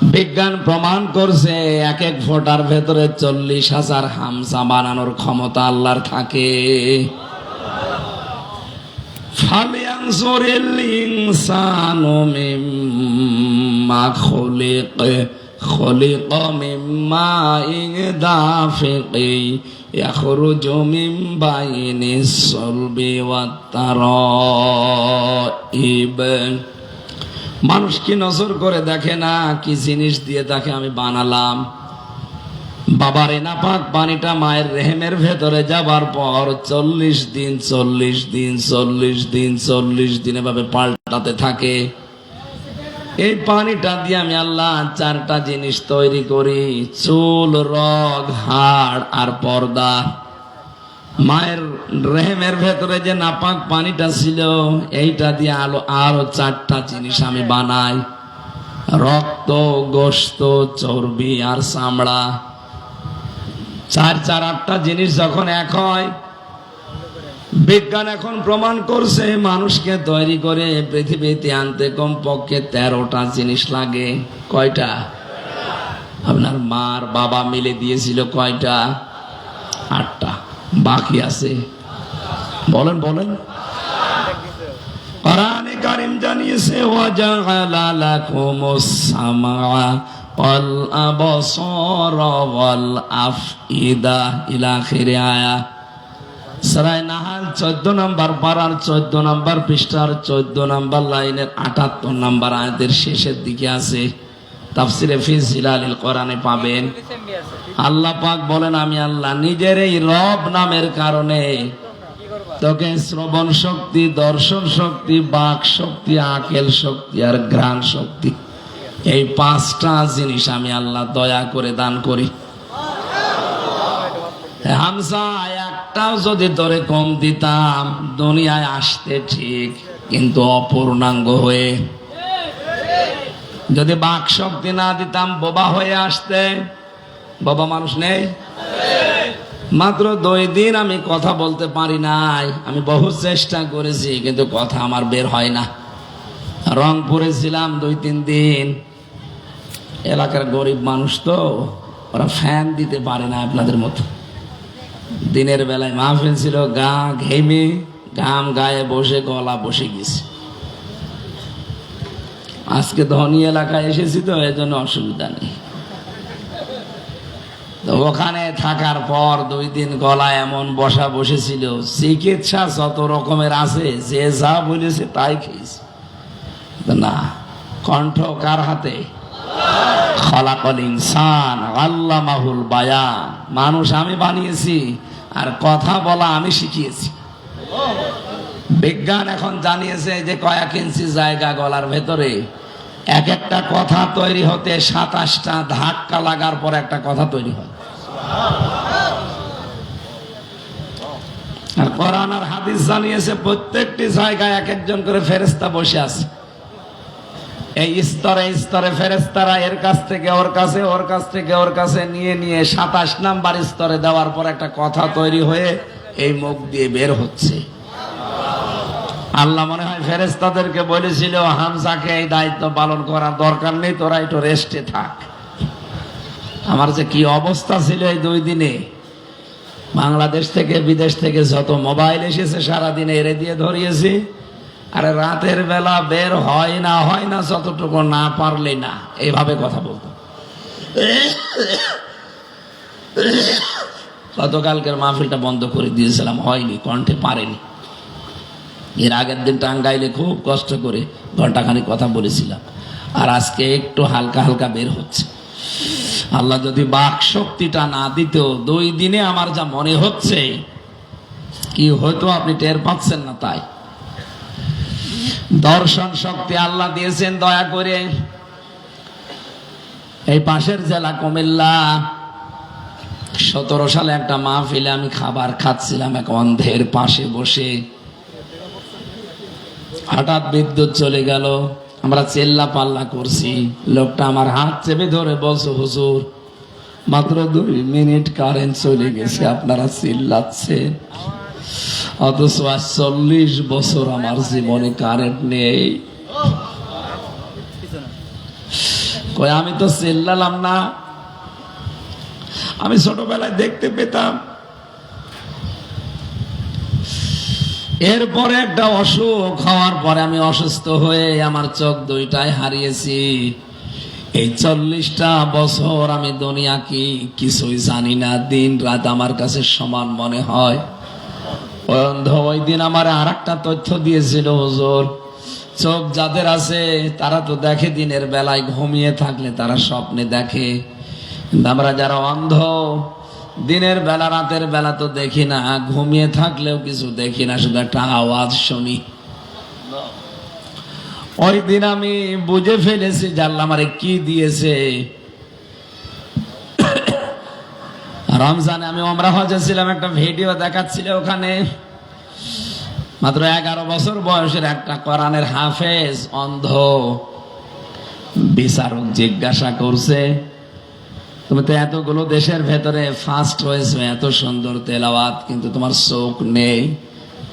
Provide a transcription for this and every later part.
বিজ্ঞান প্রমাণ করছে এক এক ফোঁটার ভেতরে 40,000 হামসা বানানোর ক্ষমতা আল্লাহর থাকে। ফালিয়ানজুরিল ইনসানু মিম্মা খুলিকা মিন মাইন দাফিকি ইয়াখরুজু মিন বাইনিস সালবি ওয়াত তারাইব। মানুষ কি নজর করে দেখে না কি জিনিস দিয়ে তাকে আমি বানালাম? বাবার নাপাক পানিটা মায়ের রেহেমের ভেতরে যাবার পর 40 দিন এভাবে পাল্টাতে থাকে। এই পানিটা দিয়ে আমি আল্লাহ 4টা জিনিস তৈরি করি: চুল, রগ, হাড় আর পর্দা। মায়ের রেহেমের ভেতরে যে নাপাক পানিটা ছিল, এইটা দিয়ে আরো 4টা জিনিস আমি বানাই: রক্ত, গোশত, চর্বি আর চামড়া। 8টা জিনিস যখন এক হয়, বিজ্ঞান এখন প্রমাণ করছে মানুষকে তৈরি করে পৃথিবীতে আনতে কমপক্ষে 13টা জিনিস লাগে। কয়টা? আপনার মার বাবা মিলে দিয়েছিল কয়টা? 8টা। বাকি আছে, বলেন বলেন। কোরআনে কারীম জানিয়েছে ওয়াজাআলা লাকুমুস সামআ ওয়াল আবসারা ওয়াল আফইদা ইলা আখিরি আয়া। সূরা নাহাল 14 নম্বর পারার 14 নম্বর পৃষ্ঠার 14 নম্বর লাইনের 78 নম্বর আয়াতের শেষের দিকে আছে। তাফসিরে ফি জিলালিল কোরআনে পাবেন। আল্লাহ পাক বলেন, আমি আল্লাহ নিজের এই রব নামের কারণে তোকে শ্রবণ শক্তি, দর্শন শক্তি, বাক শক্তি, আকেল শক্তি আর ঘ্রাণ শক্তি, এই 5টা জিনিস আমি আল্লাহ দয়া করে দান করি। হামসা একটাও যদি তোরে কম দিতাম, দুনিয়ায় আসতে ঠিক কিন্তু অপূর্ণাঙ্গ হয়ে। যদি বাক শক্তি না দিতাম, বোবা হয়ে আসতে। বাবা মানুষ নেই, মাত্র 2 দিন আমি কথা বলতে পারি নাই। আমি বহু চেষ্টা করেছি কিন্তু কথা আমার বের হয় না। রংপুরে ছিলাম 2-3 দিন। এলাকার গরিব মানুষ তো, ওরা ফ্যান দিতে পারে না আপনাদের মতো। দিনের বেলায় মাহফিল ছিল, গা ঘেমে ঘাম গায়ে বসে গলা বসে গেছে। আজকে ধনী এলাকায় এসেছি তো, এজন্য অসুবিধা নেই। তো ওখানে থাকার পর 2 দিন গলা এমন বসা বসেছিল, চিকিৎসা যত রকমের আছে, যে যা বলেছে তাই খেয়েছে। না, কণ্ঠ কার হাতে? খলাকাল ইনসান আল্লামাহুল বায়ান। মানুষ আমি বানিয়েছি আর কথা বলা আমি শিখিয়েছি। বিজ্ঞান এখন জানিয়েছে যে কয়েক ইঞ্চি জায়গা গলার ভেতরে, এক একটা কথা তৈরি হতে 27টা ধাক্কা লাগার পর একটা কথা তৈরি হয়। আর কোরআন আর হাদিস জানিয়েছে প্রত্যেকটি জায়গায় এক একজন করে ফেরেশতা বসে আছে। এই স্তরে স্তরে ফেরেশতারা এর কাছ থেকে ওর কাছে, ওর কাছ থেকে ওর কাছে নিয়ে নিয়ে 27 নাম্বার স্তরে দেওয়ার পর একটা কথা তৈরি হয়ে এই মুখ দিয়ে বের হচ্ছে। আল্লাহ মনে হয় ফেরেশতাদেরকে বলেছিল, হামজাকে এই দায়িত্ব পালন করার দরকার নেই, তোরা একটু রেস্টে থাক। আমার যে কি অবস্থা ছিল এই 2 দিনে। বাংলাদেশ থেকে বিদেশ থেকে যত মোবাইল এসেছে সারাদিনে এরে দিয়ে ধরিয়েছি। আরে রাতের বেলা বের হয় না যতটুকু না পারলে না, এইভাবে কথা বলতো। গতকালকের মাহফিলটা বন্ধ করে দিয়েছিলাম, হয়নি, কণ্ঠে পারেনি। এর আগের দিন টাঙ্গাইলে খুব কষ্ট করে ঘন্টাখানি কথা বলেছিলাম, আর আজকে একটু হালকা হালকা বের হচ্ছে। আল্লাহ যদি বাক শক্তিটা না দিত, 2 দিনে আমার যা মনে হচ্ছে কি হয়তো আপনি টের পাচ্ছেন না। তাই দর্শন শক্তি আল্লাহ দিয়েছেন দয়া করে। এই পাশের জেলা কুমিল্লা, 17 সালে একটা মাহফিলে আমি খাবার খাচ্ছিলাম এক অন্ধের পাশে বসে। হঠাৎ বিদ্যুৎ চলে গেল, আমরা চেল্লা পাল্লা করছি। লোকটা আমার হাত চেপে ধরে বলছে, হুজুর মাত্র 2 মিনিট কারেন্ট চলে গেছে, আপনারা চিল্লাচ্ছেন। অথচ 40 বছর আমার জীবনে কারেন্ট নেই। কই আমি তো চিল্লালাম না, আমি ছোটবেলায় দেখতে পেতাম। এরপরে একটা অসুখ হওয়ার পরে আমি অসুস্থ হয়ে আমার চোখ দুইটাই হারিয়েছি। এই 40টা বছর আমি দুনিয়া কি কিছুই জানি না, দিন রাত আমার কাছে সমান মনে হয়। ওই দিন আমার আর একটা তথ্য দিয়েছিল হুজুর, চোখ যাদের আছে তারা তো দেখে দিনের বেলায়, ঘুমিয়ে থাকলে তারা স্বপ্নে দেখে। আমরা যারা অন্ধ, দিনের বেলা রাতের বেলা তো দেখি না, ঘুমিয়ে থাকলেও কিছু দেখি না, শুধু একটা আওয়াজ শুনি। ওই দিন আমি বুঝে ফেলেছি যে আল্লাহ আমারে কি দিয়েছে। রমজানে আমি ওমরা হজে ছিলাম, একটা ভিডিও দেখাচ্ছিল, ওখানে মাত্র 11 বছর বয়সের একটা কোরআনের হাফেজ অন্ধ বিচারক জিজ্ঞাসা করছে, তুমি তো এতগুলো দেশের ভেতরে ফার্স্ট হয়েছে, এত সুন্দর তেলাওয়াত, কিন্তু তোমার চোখ নেই,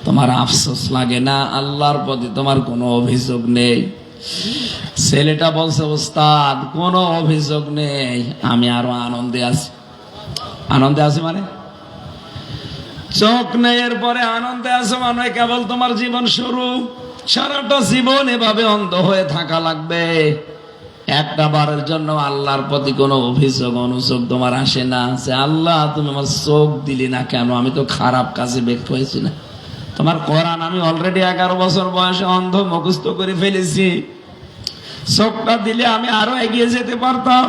তোমার আফসোস লাগে না? আল্লাহর প্রতি তোমার কোনো অভিযোগ নেই? ছেলেটা বলছে, ওস্তাদ কোনো অভিযোগ নেই, আমি আরো আনন্দে আছি। আনন্দে আছে মানে চোখ নেই, এরপরে আনন্দে আছে মানে কেবল তোমার জীবন শুরু। সারাটা জীবন এভাবে অন্ধ হয়ে থাকা লাগবে। একটা বারের জন্য আল্লাহর প্রতি কোনো অভিযোগ অনুযোগ তোমার আসে না যে আল্লাহ তুমি আমার চোখ দিলি না কেন, আমি তো খারাপ কাজে ব্যক্ত হয়েছি না? তোমার কোরআন আমি অলরেডি 11 বছর বয়সে অন্ধ মুখস্থ করে ফেলেছি, চোখটা দিলে আমি আরো এগিয়ে যেতে পারতাম।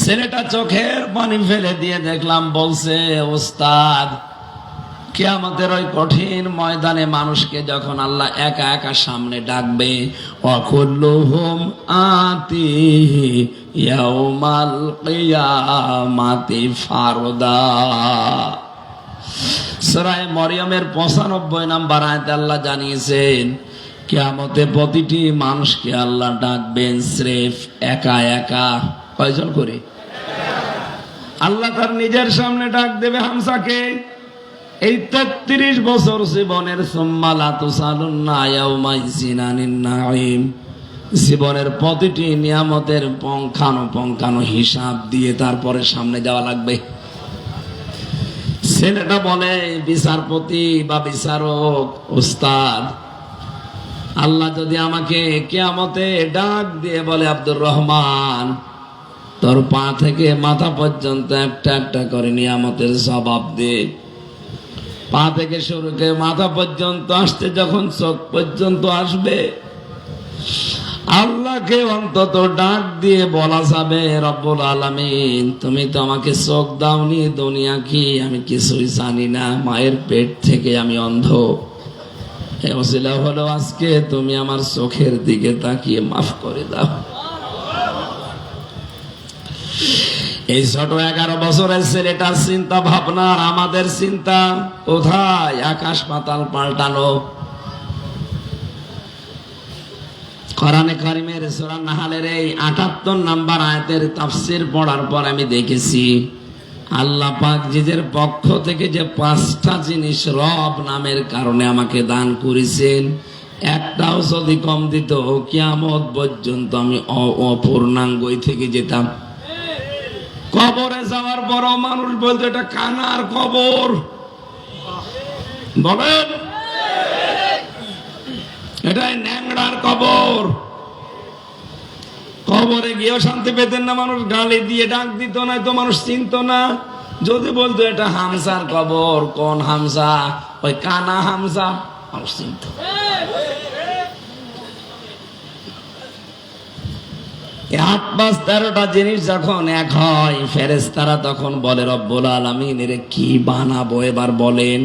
ছেলেটা চোখের পানি ফেলে দিয়ে দেখলাম বলছে, ওস্তাদ কিয়ামতের ওই কঠিন ময়দানে মানুষকে যখন আল্লাহ একা একা সামনে ডাকবে, ওয়াকুল্লুহুম আতিহি ইয়াউমাল কিয়ামাতি ফারদা। সূরা মরিয়মের 95 নম্বর আয়াতে আল্লাহ জানিয়েছেন কিয়ামতে প্রতিটি মানুষকে আল্লাহ ডাকবেন স্রেফ একা একা। কয়জন করে? আল্লাহ তার নিজের সামনে ডাক দেবে হামসাকে। এই 33 বছর জীবনের জীবনের প্রতিটি নিয়ামতের পঙ্খানো হিসাব দিয়ে তারপরে সামনে যাওয়া লাগবে। ছেলেটা বলে, বিচারপতি বা বিচারক ওস্তাদ, আল্লাহ যদি আমাকে কিয়ামতে ডাক দিয়ে বলে, আব্দুর রহমান তোর পা থেকে মাথা পর্যন্ত একটা একটা করে নিয়ামতের জবাব দে, পা থেকে শুরু করে মাথা পর্যন্ত আসতে যখন চোখ পর্যন্ত আসবে, আল্লাহকে অন্তত ডাক দিয়ে বলা যাবে, রব্বুল আলামিন তুমি তো আমাকে চোখ দাওনি, দুনিয়া কি আমি কিছুই জানি না, মায়ের পেট থেকে আমি অন্ধ, এই ওসিলা হলো আজকে তুমি আমার চোখের দিকে তাকিয়ে মাফ করে দাও। এই ছোট 11 বছরের ছেলেটার চিন্তা ভাবনা আর আমাদের চিন্তা কোথায়? আকাশ পাতাল পাল্টানো। কোরআনে কারিমের সূরা নাহলের এই 78 নম্বর আয়াতের তাফসীর পড়ার পর আমি দেখেছি আল্লাহ পাক নিজের পক্ষ থেকে যে 5টা জিনিস রব নামের কারণে আমাকে দান করেছেন, একটাও যদি কম দিত কিয়ামত পর্যন্ত আমি অপূর্ণাঙ্গই থেকে যেতাম। কবরে যাওয়ার পর মানুষ বলতে এটা কানার কবর, বলেন এটাই ন্যাংড়ার কবর। কবরে গিয়েও শান্তি পেতেন না মানুষ, গালি দিয়ে ডাক দিত না, তো মানুষ চিনত না। যদি বলতো এটা হামসার কবর, কোন হামসা? ওই কানা হামসা, মানুষ চিনত। 8-5-13টা জিনিস যখন এক হয়, ফেরেশতারা তখন বলে, রব্বুল আলামিন এর কি বানাবো এবার বলেন,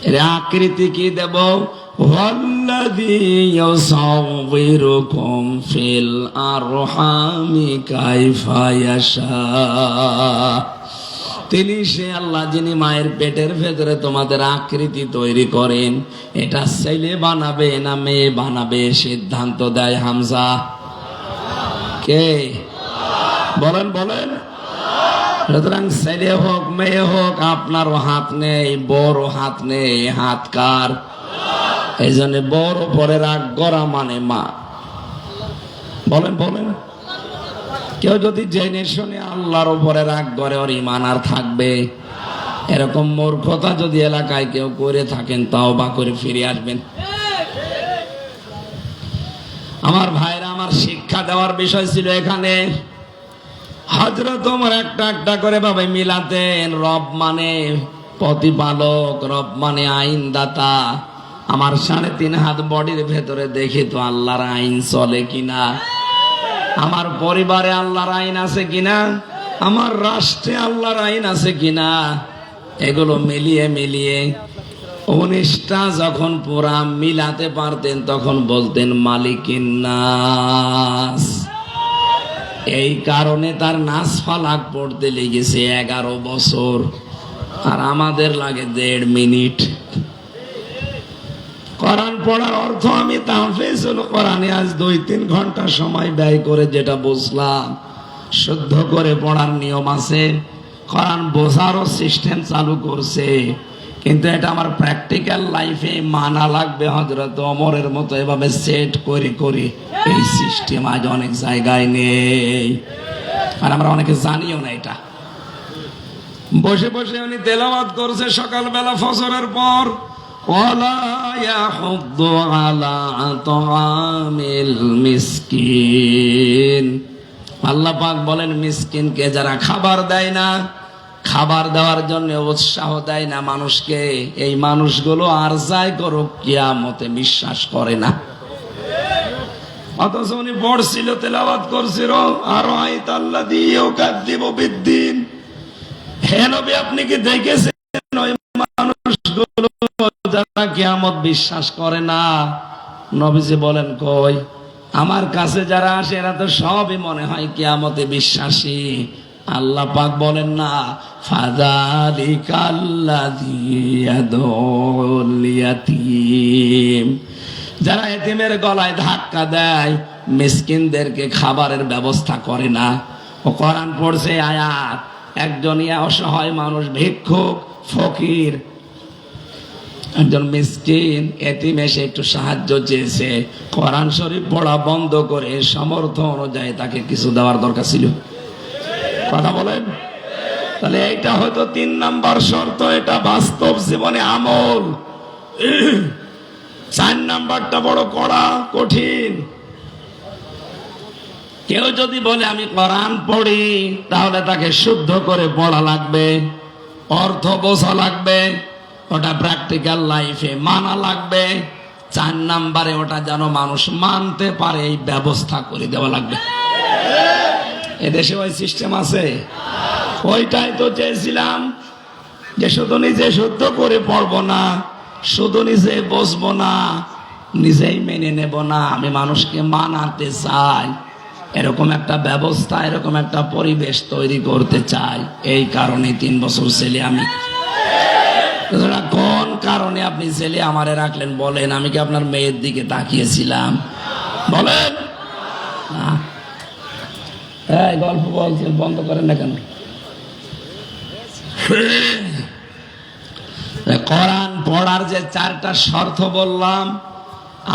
এর আকৃতি কি দেব? ওয়াল্লাযী ইউসাউবিরুকুম ফিল আরহামি কাইফা ইয়াশা। তিনি সে আল্লাহ যিনি মায়ের পেটের ভেতরে তোমাদের আকৃতি তৈরি করেন, এটা ছেলে বানাবে না মেয়ে বানাবে সিদ্ধান্ত দেয় হামজা। কে? বলেন বলেন। সুতরাং ছেলে হোক মেয়ে হোক আপনারও হাত নেই, বড় হাত নেই, হাত কার? এই জন্য বড় পরে রাগ করা মানে মা। বলেন বলেন। কেউ যদি জেনে শুনে আল্লাহর উপরে রাগ করে, ওর ঈমান আর থাকবে? এরকম মূর্খতা যদি এলাকায় কেউ করে থাকেন, তওবা করে ফিরে আসবেন। আমার ভাইরা, আমার শিক্ষা দেওয়ার বিষয় ছিল এখানে। হযরত ওমর একটা একটা করে ভাবে মিলাতেন। রব মানে প্রতিপালক, রব মানে আইনদাতা। আমার 3.5 হাত বডির ভেতরে দেখি তো আল্লাহর আইন চলে কিনা, আমার পরিবারে আল্লাহর আইন আছে কিনা, আমার রাষ্ট্রে আল্লাহর আইন আছে কিনা। এগুলো মিলিয়ে মিলিয়ে 19টা যখন পুরা মিলাতে পারতেন, তখন বলতেন মালিকিন নাস। এই কারণে তার নাস ফালাক পড়তে লেগেছে 11 বছর, আর আমাদের লাগে 1.5 মিনিট। কোরআন পড়ার অর্থ আমি তাহফিজুল কোরআনে আজ 2-3 ঘন্টা সময় ব্যয় করে যেটা বুঝলাম, শুদ্ধ করে পড়ার নিয়ম আছে, কোরআন বোঝারও সিস্টেম চালু করছে, কিন্তু এটা আমার প্র্যাকটিক্যাল লাইফে মানা লাগবে। হযরত ওমরের মতো এভাবে সেট করে করে এই সিস্টেম আজ অনেক জায়গায় নেই, আর আমরা অনেকে জানিও না এটা। বসে বসে উনি তেলাওয়াত করছে সকালবেলা ফজরের পর, ওয়ালা ইয়াহুদ্দু আলা তাআমিল মিসকিন। আল্লাহ পাক বলেন, মিসকিনকে যারা খাবার দেয় না, খাবার দেওয়ার জন্য উৎসাহ দেয় না মানুষকে, এই মানুষগুলো আর যাই করুক কিয়ামতে বিশ্বাস করে না। অথচ উনি পড়ছিল, তেলাওয়াত করছিল, আর আইতাল্লাযী ইউকাযযিবু বিদ্দিন। হে নবী, আপনি কি দেখেছেন ওই মানুষগুলো যারা কিয়ামত বিশ্বাস করে না? নবীজি বলেন, কই? আমার কাছে যারা আসে এরা তো সবই মনে হয় কিয়ামতে বিশ্বাসী। আল্লাহ পাক বলেন না, ফাযালিকাল্লাযী ইয়াদউল ইয়াতীম। যারা এতিমের গলায় ধাক্কা দেয়, মিসকিনদেরকে খাবারের ব্যবস্থা করে না। ও কোরআন পড়ছে আয়াত, একজন অসহায় মানুষ, ভিক্ষুক, ফকির, একজন মিসকিন এতিম এসে একটু সাহায্য চেয়েছে, কোরআন শরীফ পড়া বন্ধ করে সামর্থ্য অনুযায়ী তাকে কিছু দেওয়ার দরকার ছিল। কথা বলেন। তাহলে এইটা হয়তো 3 নাম্বার শর্ত, এটা বাস্তব জীবনে আমল। 4 নাম্বারটা বড় কড়া, কঠিন। কেউ যদি বলে আমি কোরআন পড়ি, তাহলে তাকে শুদ্ধ করে পড়া লাগবে, অর্থ বোঝা লাগবে, ওটা প্র্যাকটিক্যাল লাইফে মানা লাগবে। 4 নাম্বারে ওটা যেন মানুষ মানতে পারে, এই ব্যবস্থা করে দেওয়া লাগবে। এদেশে ওই সিস্টেম আছে? ওইটাই তো চেয়েছিলাম, যে শুধু নিজে শুদ্ধ করে পড়বো না, শুধু নিজে বসবো না, নিজেই মেনে নেব না, আমি মানুষকে মানাতে চাই। এরকম একটা ব্যবস্থা, এরকম একটা পরিবেশ তৈরি করতে চাই। এই কারণে 3 বছর ছেলে আমি। কোন কারণে আপনি ছেলে আমারে রাখলেন বলেন? আমি কি আপনার মেয়ের দিকে তাকিয়েছিলাম? বলেন না। এই গল্প বলছেন, বন্ধ করেন না কেন? কোরআন পড়ার যে 4টা শর্ত বললাম,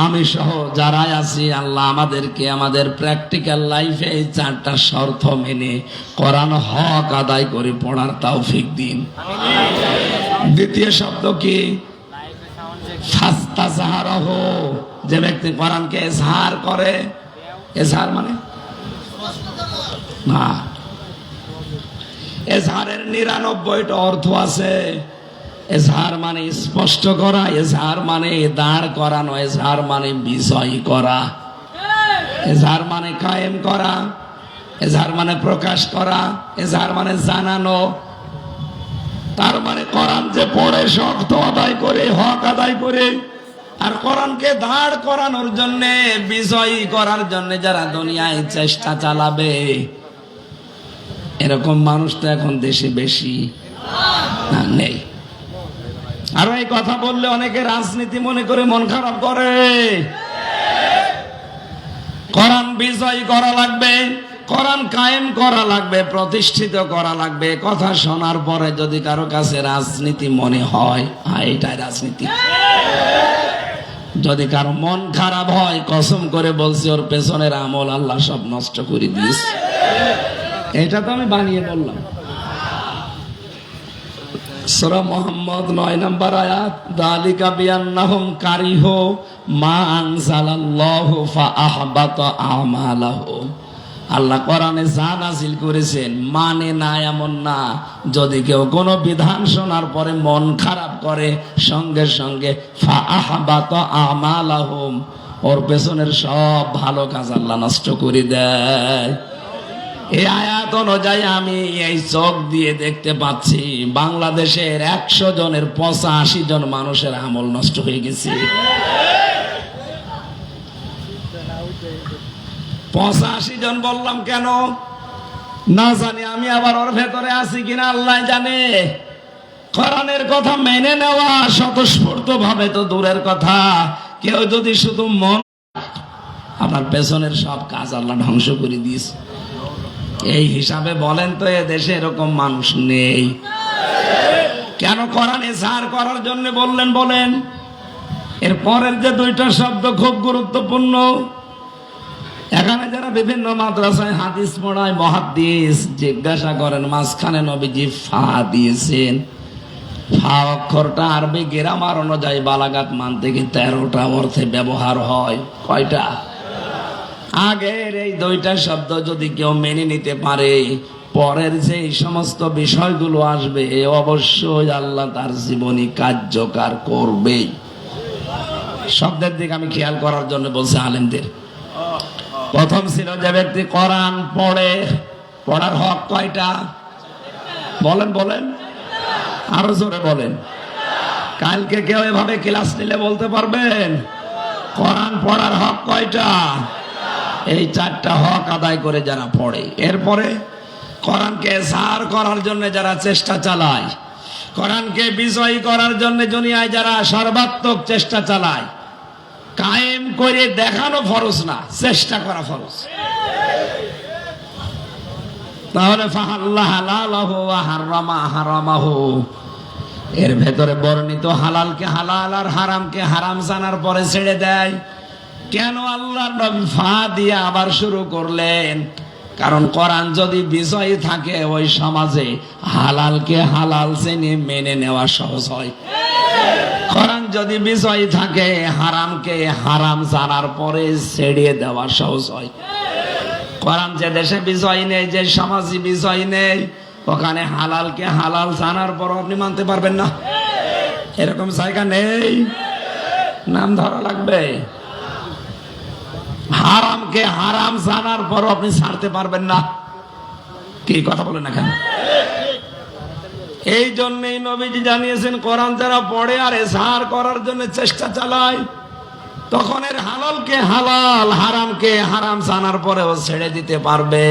আমি সহ যারাই আছি, আল্লাহ আমাদেরকে আমাদের প্র্যাকটিক্যাল লাইফে এই 4টা শর্ত মেনে কোরআন হক আদায় করে পড়ার তৌফিক দিন। দ্বিতীয় শব্দ কি? ফাস্তাযহারাহু। যে ব্যক্তি কোরআনকে ইজহার করে, ইজহার মানে না, এজহারের 99টা অর্থ আছে। এজহার মানে স্পষ্ট করা, এজহার মানে দাঁড় করানো, এজহার মানে বিজয় করা, এজহার মানে কায়েম করা, এজহার মানে প্রকাশ করা, এজহার মানে জানানো। তার মানে কোরআন যে পড়ে শর্ত আদায় করে, হক আদায় করে, আর কোরআনকে দাঁড় করানোর জন্য, বিজয়ী করার জন্য যারা দুনিয়ায় চেষ্টা চালাবে, এরকম মানুষ তো এখন দেশে বেশি নেই। আর এই কথা বললে অনেকে রাজনীতি মনে করে মন খারাপ করে। কোরআন বিজয়ী করা লাগবে, কোরআন কায়েম করা লাগবে, প্রতিষ্ঠিত করা লাগবে। কথা শোনার পরে যদি কারো কাছে রাজনীতি মনে হয়, এটাই রাজনীতি। যদি কারো মন খারাপ হয়, কসম করে বলছি ওর পেছনের আমল আল্লাহ সব নষ্ট করে দিয়েছে। এটা তো আমি বানিয়ে বললাম। সূরা মুহাম্মদ 9 নম্বর আয়াত, যালিকা বিআন্নাহুম কারিহু মা আনজালাল্লাহু ফাআহবাতা আমালাহুম। আল্লাহ কোরআনে যা নাযিল করেছেন মানে না এমন না। যদি কেউ কোনো বিধান শোনার পরে মন খারাপ করে, সঙ্গে সঙ্গে ফাআহবাতা আমালাহুম, ওর পেছনের সব ভালো কাজ আল্লাহ নষ্ট করে দেয়। এই আয়াত অনুযায়ী আমি এই চোখ দিয়ে দেখতে পাচ্ছি বাংলাদেশের 100 জনের 85 জন মানুষের আমল নষ্ট হয়ে গেছে। 85 জন বললাম কেন না জানি, আমি আবার ওর ভেতরে আছি কিনা আল্লাহ জানে। কোরআনের কথা মেনে নেওয়া স্বতঃস্ফূর্ত ভাবে তো দূরের কথা, কেউ যদি শুধু মন, আপনার পেছনের সব কাজ আল্লাহ ধ্বংস করে দিয়েছে। এই হিসাবে বলেন তো এ দেশে এরকম মানুষ নেই কেন? কোরআনে সার করার জন্য বললেন বলেন। এর পরের যে 2টা শব্দ খুব গুরুত্বপূর্ণ। এখানে যারা বিভিন্ন মাদ্রাসায় হাদিস পড়ায়, মুহাদ্দিস জিজ্ঞাসা করেন মাঝখানে নবীজি ফা দিয়েছেন। ফা অক্ষরটা আরবি গ্রামার অনুযায়ী বালাগাত মান থেকে 13টা অর্থে ব্যবহার হয়। কয়টা? আগের এই 2টা শব্দ যদি কেউ মেনে নিতে পারে, পরের যে সমস্ত বিষয়গুলো আসবে অবশ্যই আল্লাহ তার জীবনী কার্যকর করবে। শব্দের দিকে আমি খেয়াল করার জন্য বলছি আলেমদের। প্রথম ছিল যে ব্যক্তি কোরআন পড়ে, পড়ার হক কয়টা? বলেন বলেন, আরো জোরে বলেন। কালকে কেউ এভাবে ক্লাস নিলে বলতে পারবেন কোরআন পড়ার হক কয়টা? এই 4টা হক আদায় করে যারা পড়ে, এরপরে কোরআনকে সার করার জন্য যারা চেষ্টা চালায়, কোরআনকে বিজয়ী করার জন্য দুনিয়ায় যারা সর্বাত্মক চেষ্টা চালায়, কায়েম করে দেখানো ফরজ না, চেষ্টা করা ফরজ। তাহলে ফাহাল্লা হালালাহু ওয়া হারামা হারামাহু, এর ভেতরে বর্ণিত হালালকে হালাল আর হারামকে হারাম জানার পরে ছেড়ে দেয়। কেন আল্লাহর নবী ফা দিয়ে আবার শুরু করলেন? কারণ কোরআন যদি বিজয়ী থাকে ওই সমাজে হালালকে হালাল জেনে মেনে নেওয়া সহজ হয়। কোরআন যদি বিজয়ী থাকে হারামকে হারাম জানার পরে ছেড়ে দেওয়া সহজ হয়। কোরআন যে দেশে বিজয়ী নেই, যে সমাজে বিজয়ী নেই, ওখানে হালালকে হালাল জানার পর আপনি মানতে পারবেন না। এরকম জায়গা নেই, নাম ধরা লাগবে। হারামকে হারাম জানার পর আপনি ছাড়তে পারবেন না। কি কথা বলেন না কেন? এই জন্যই নবীজি জানিয়েছেন কোরআন যারা পড়ে আর এজহার করার জন্য চেষ্টা চালায়, তখন এর হালালকে হালাল হারামকে হারাম জানার পরেও ছেড়ে দিতে পারবে।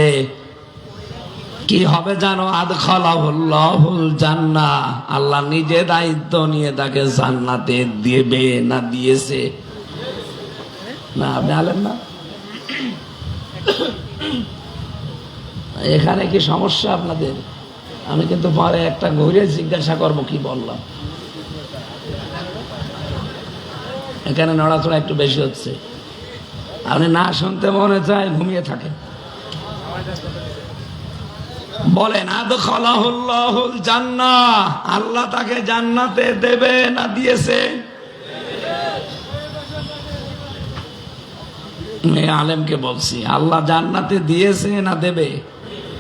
কি হবে জানো? আদখালাহুল্লাহুল জান্নাহ, আল্লাহ নিজে দায়িত্ব নিয়ে তাকে জান্নাতে দেবে না দিয়েছে না? আপনি আলেন না? এখানে কি সমস্যা আপনাদের? আমি কিন্তু পরে একটা ঘুরে জিজ্ঞাসা করবো কি বললাম। এখানে নড়াচড়া একটু বেশি হচ্ছে, আপনি না শুনতে মনে চায় ঘুমিয়ে থাকেন। বলেন আদখালাহুল্লাহুল জান্নাহ, আল্লাহ তাকে জান্নাতে দেবে না দিয়েছে? আলেমকে বলছি, আল্লাহ জান্নাতে দিয়েছে না দেবে?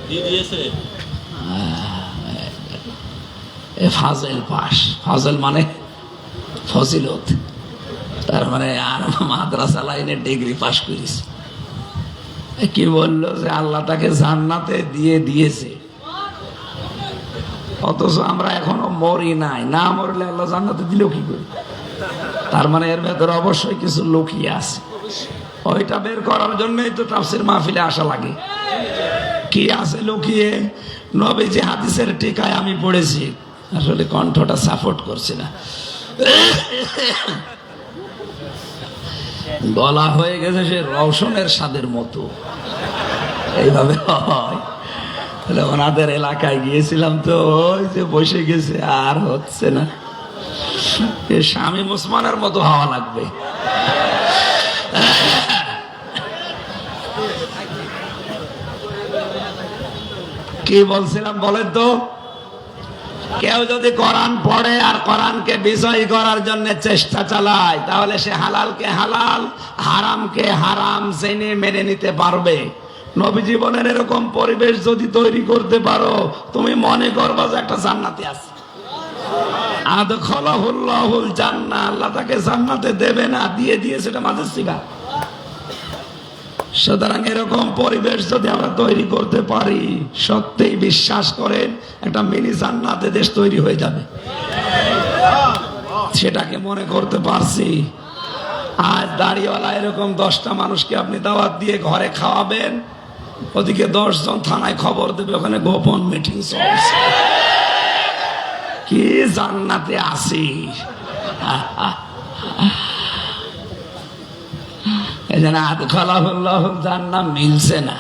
দিয়েছে। ফাজেল পাস, ফাজেল মানে ফজিলত, তার মানে আর মাদ্রাসা লাইনে ডিগ্রি পাস করিস। কি বললো যে আল্লাহ তাকে জান্নাতে দিয়ে দিয়েছে, অথচ আমরা এখনো মরি নাই। না মরলে আল্লাহ জান্নাতে দিল কি করে? তার মানে এর ভেতরে অবশ্যই কিছু লুকিয়ে আছে। ওইটা বের করার জন্যই তো তাফসীর মাহফিলে আসা লাগে। কি আছে লুকিয়ে? নবীজি হাদিসের টিকায় আমি পড়েছি, আসলে কণ্ঠটা সাপোর্ট করছে না, গলা হয়ে গেছে সে রওশনের স্বাদের মতো, এইভাবে হয়। ওনাদের এলাকায় গিয়েছিলাম তো, ওই যে বসে গেছে আর হচ্ছে না, শামীম ওসমানের মতো হওয়া লাগবে। কি বলছিলাম বলেন তো? কেউ যদি কোরআন পড়ে আর কোরআনকে বিজয়ী করার জন্য চেষ্টা চালায়, তাহলে সে হালালকে হালাল, হারামকে হারাম জেনে মেনে নিতে পারবে। নবী জীবনের এরকম পরিবেশ যদি তৈরি করতে পারো, তুমি মনে করবা যে একটা জান্নাতে আছে। আদখালাহুল্লাহুল জান্নাহ, আল্লাহ তাকে জান্নাতে দেবে না, দিয়ে দিয়েছে, এটা মাঝে সিগা। সুতরাং এরকম পরিবেশ যদি আমরা তৈরি করতে পারি, সত্যিই বিশ্বাস করেন একটা মিনি জান্নাতে দেশ তৈরি হয়ে যাবে। সেটাকে মনে করতে পারছি। আজ দাড়িওয়ালা এরকম 10টা মানুষকে আপনি দাওয়াত দিয়ে ঘরে খাওয়াবেন, ওদিকে 10 জন থানায় খবর দেবে, ওখানে গোপন মিটিং চলছে, কি জান্নাতে আসি। জান্নাত মিলছে না।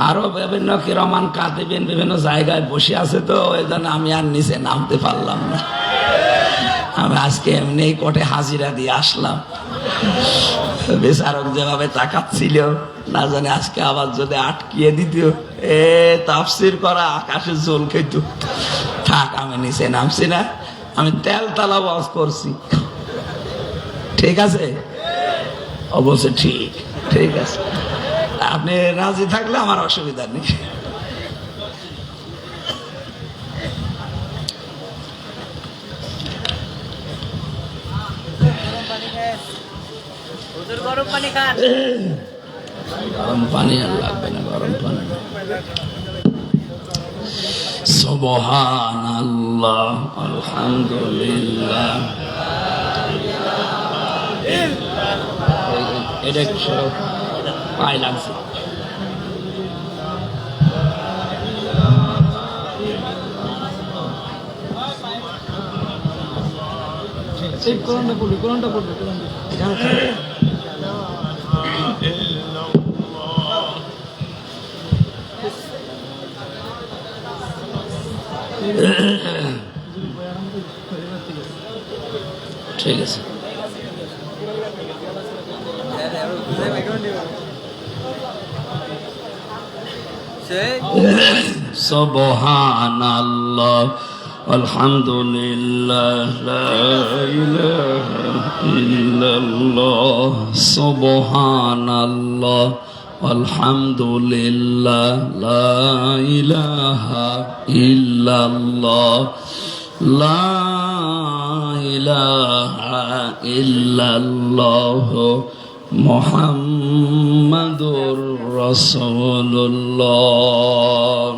আরো বিভিন্ন কিরমান কাতিবিন বিভিন্ন জায়গায় বসে আছে, তো ওই জন্য আমি আর নিচে নামতে পারলাম না। আমি আজকে এমনি কোর্টে হাজিরা দিয়ে আসলাম। বিচারক যেভাবে তাকাচ্ছিল, না জানে আজকে আবার যদি আটকিয়ে দিত, তাফসির করা আকাশে জল খেত। থাক, আমি নিচে নামছি না, আমি তেল তালা ওয়াজ করছি। ঠিক আছে? অবশ্যই ঠিক, ঠিক আছে। আপনি রাজি থাকলে আমার অসুবিধা নেই। গরম পানি আর লাগবে না, গরম পানি। সুবহানাল্লাহ, আলহামদুলিল্লাহ। এটা পায়ে লাগছে। কোরআনটা পড়বে, কোরআনটা পড়বে, কোরআনটা ঠিক আছে। সুবহানাল্লাহ, আলহামদুলিল্লাহ, লা ইলাহা ইল্লাল্লাহ। সুবহানাল্লাহ, আলহামদুলিল্লাহ, লা ইলাহা ইল্লাল্লাহ, লা ইলাহা ইল্লাল্লাহ, মুহাম্মাদুর রাসূলুল্লাহ।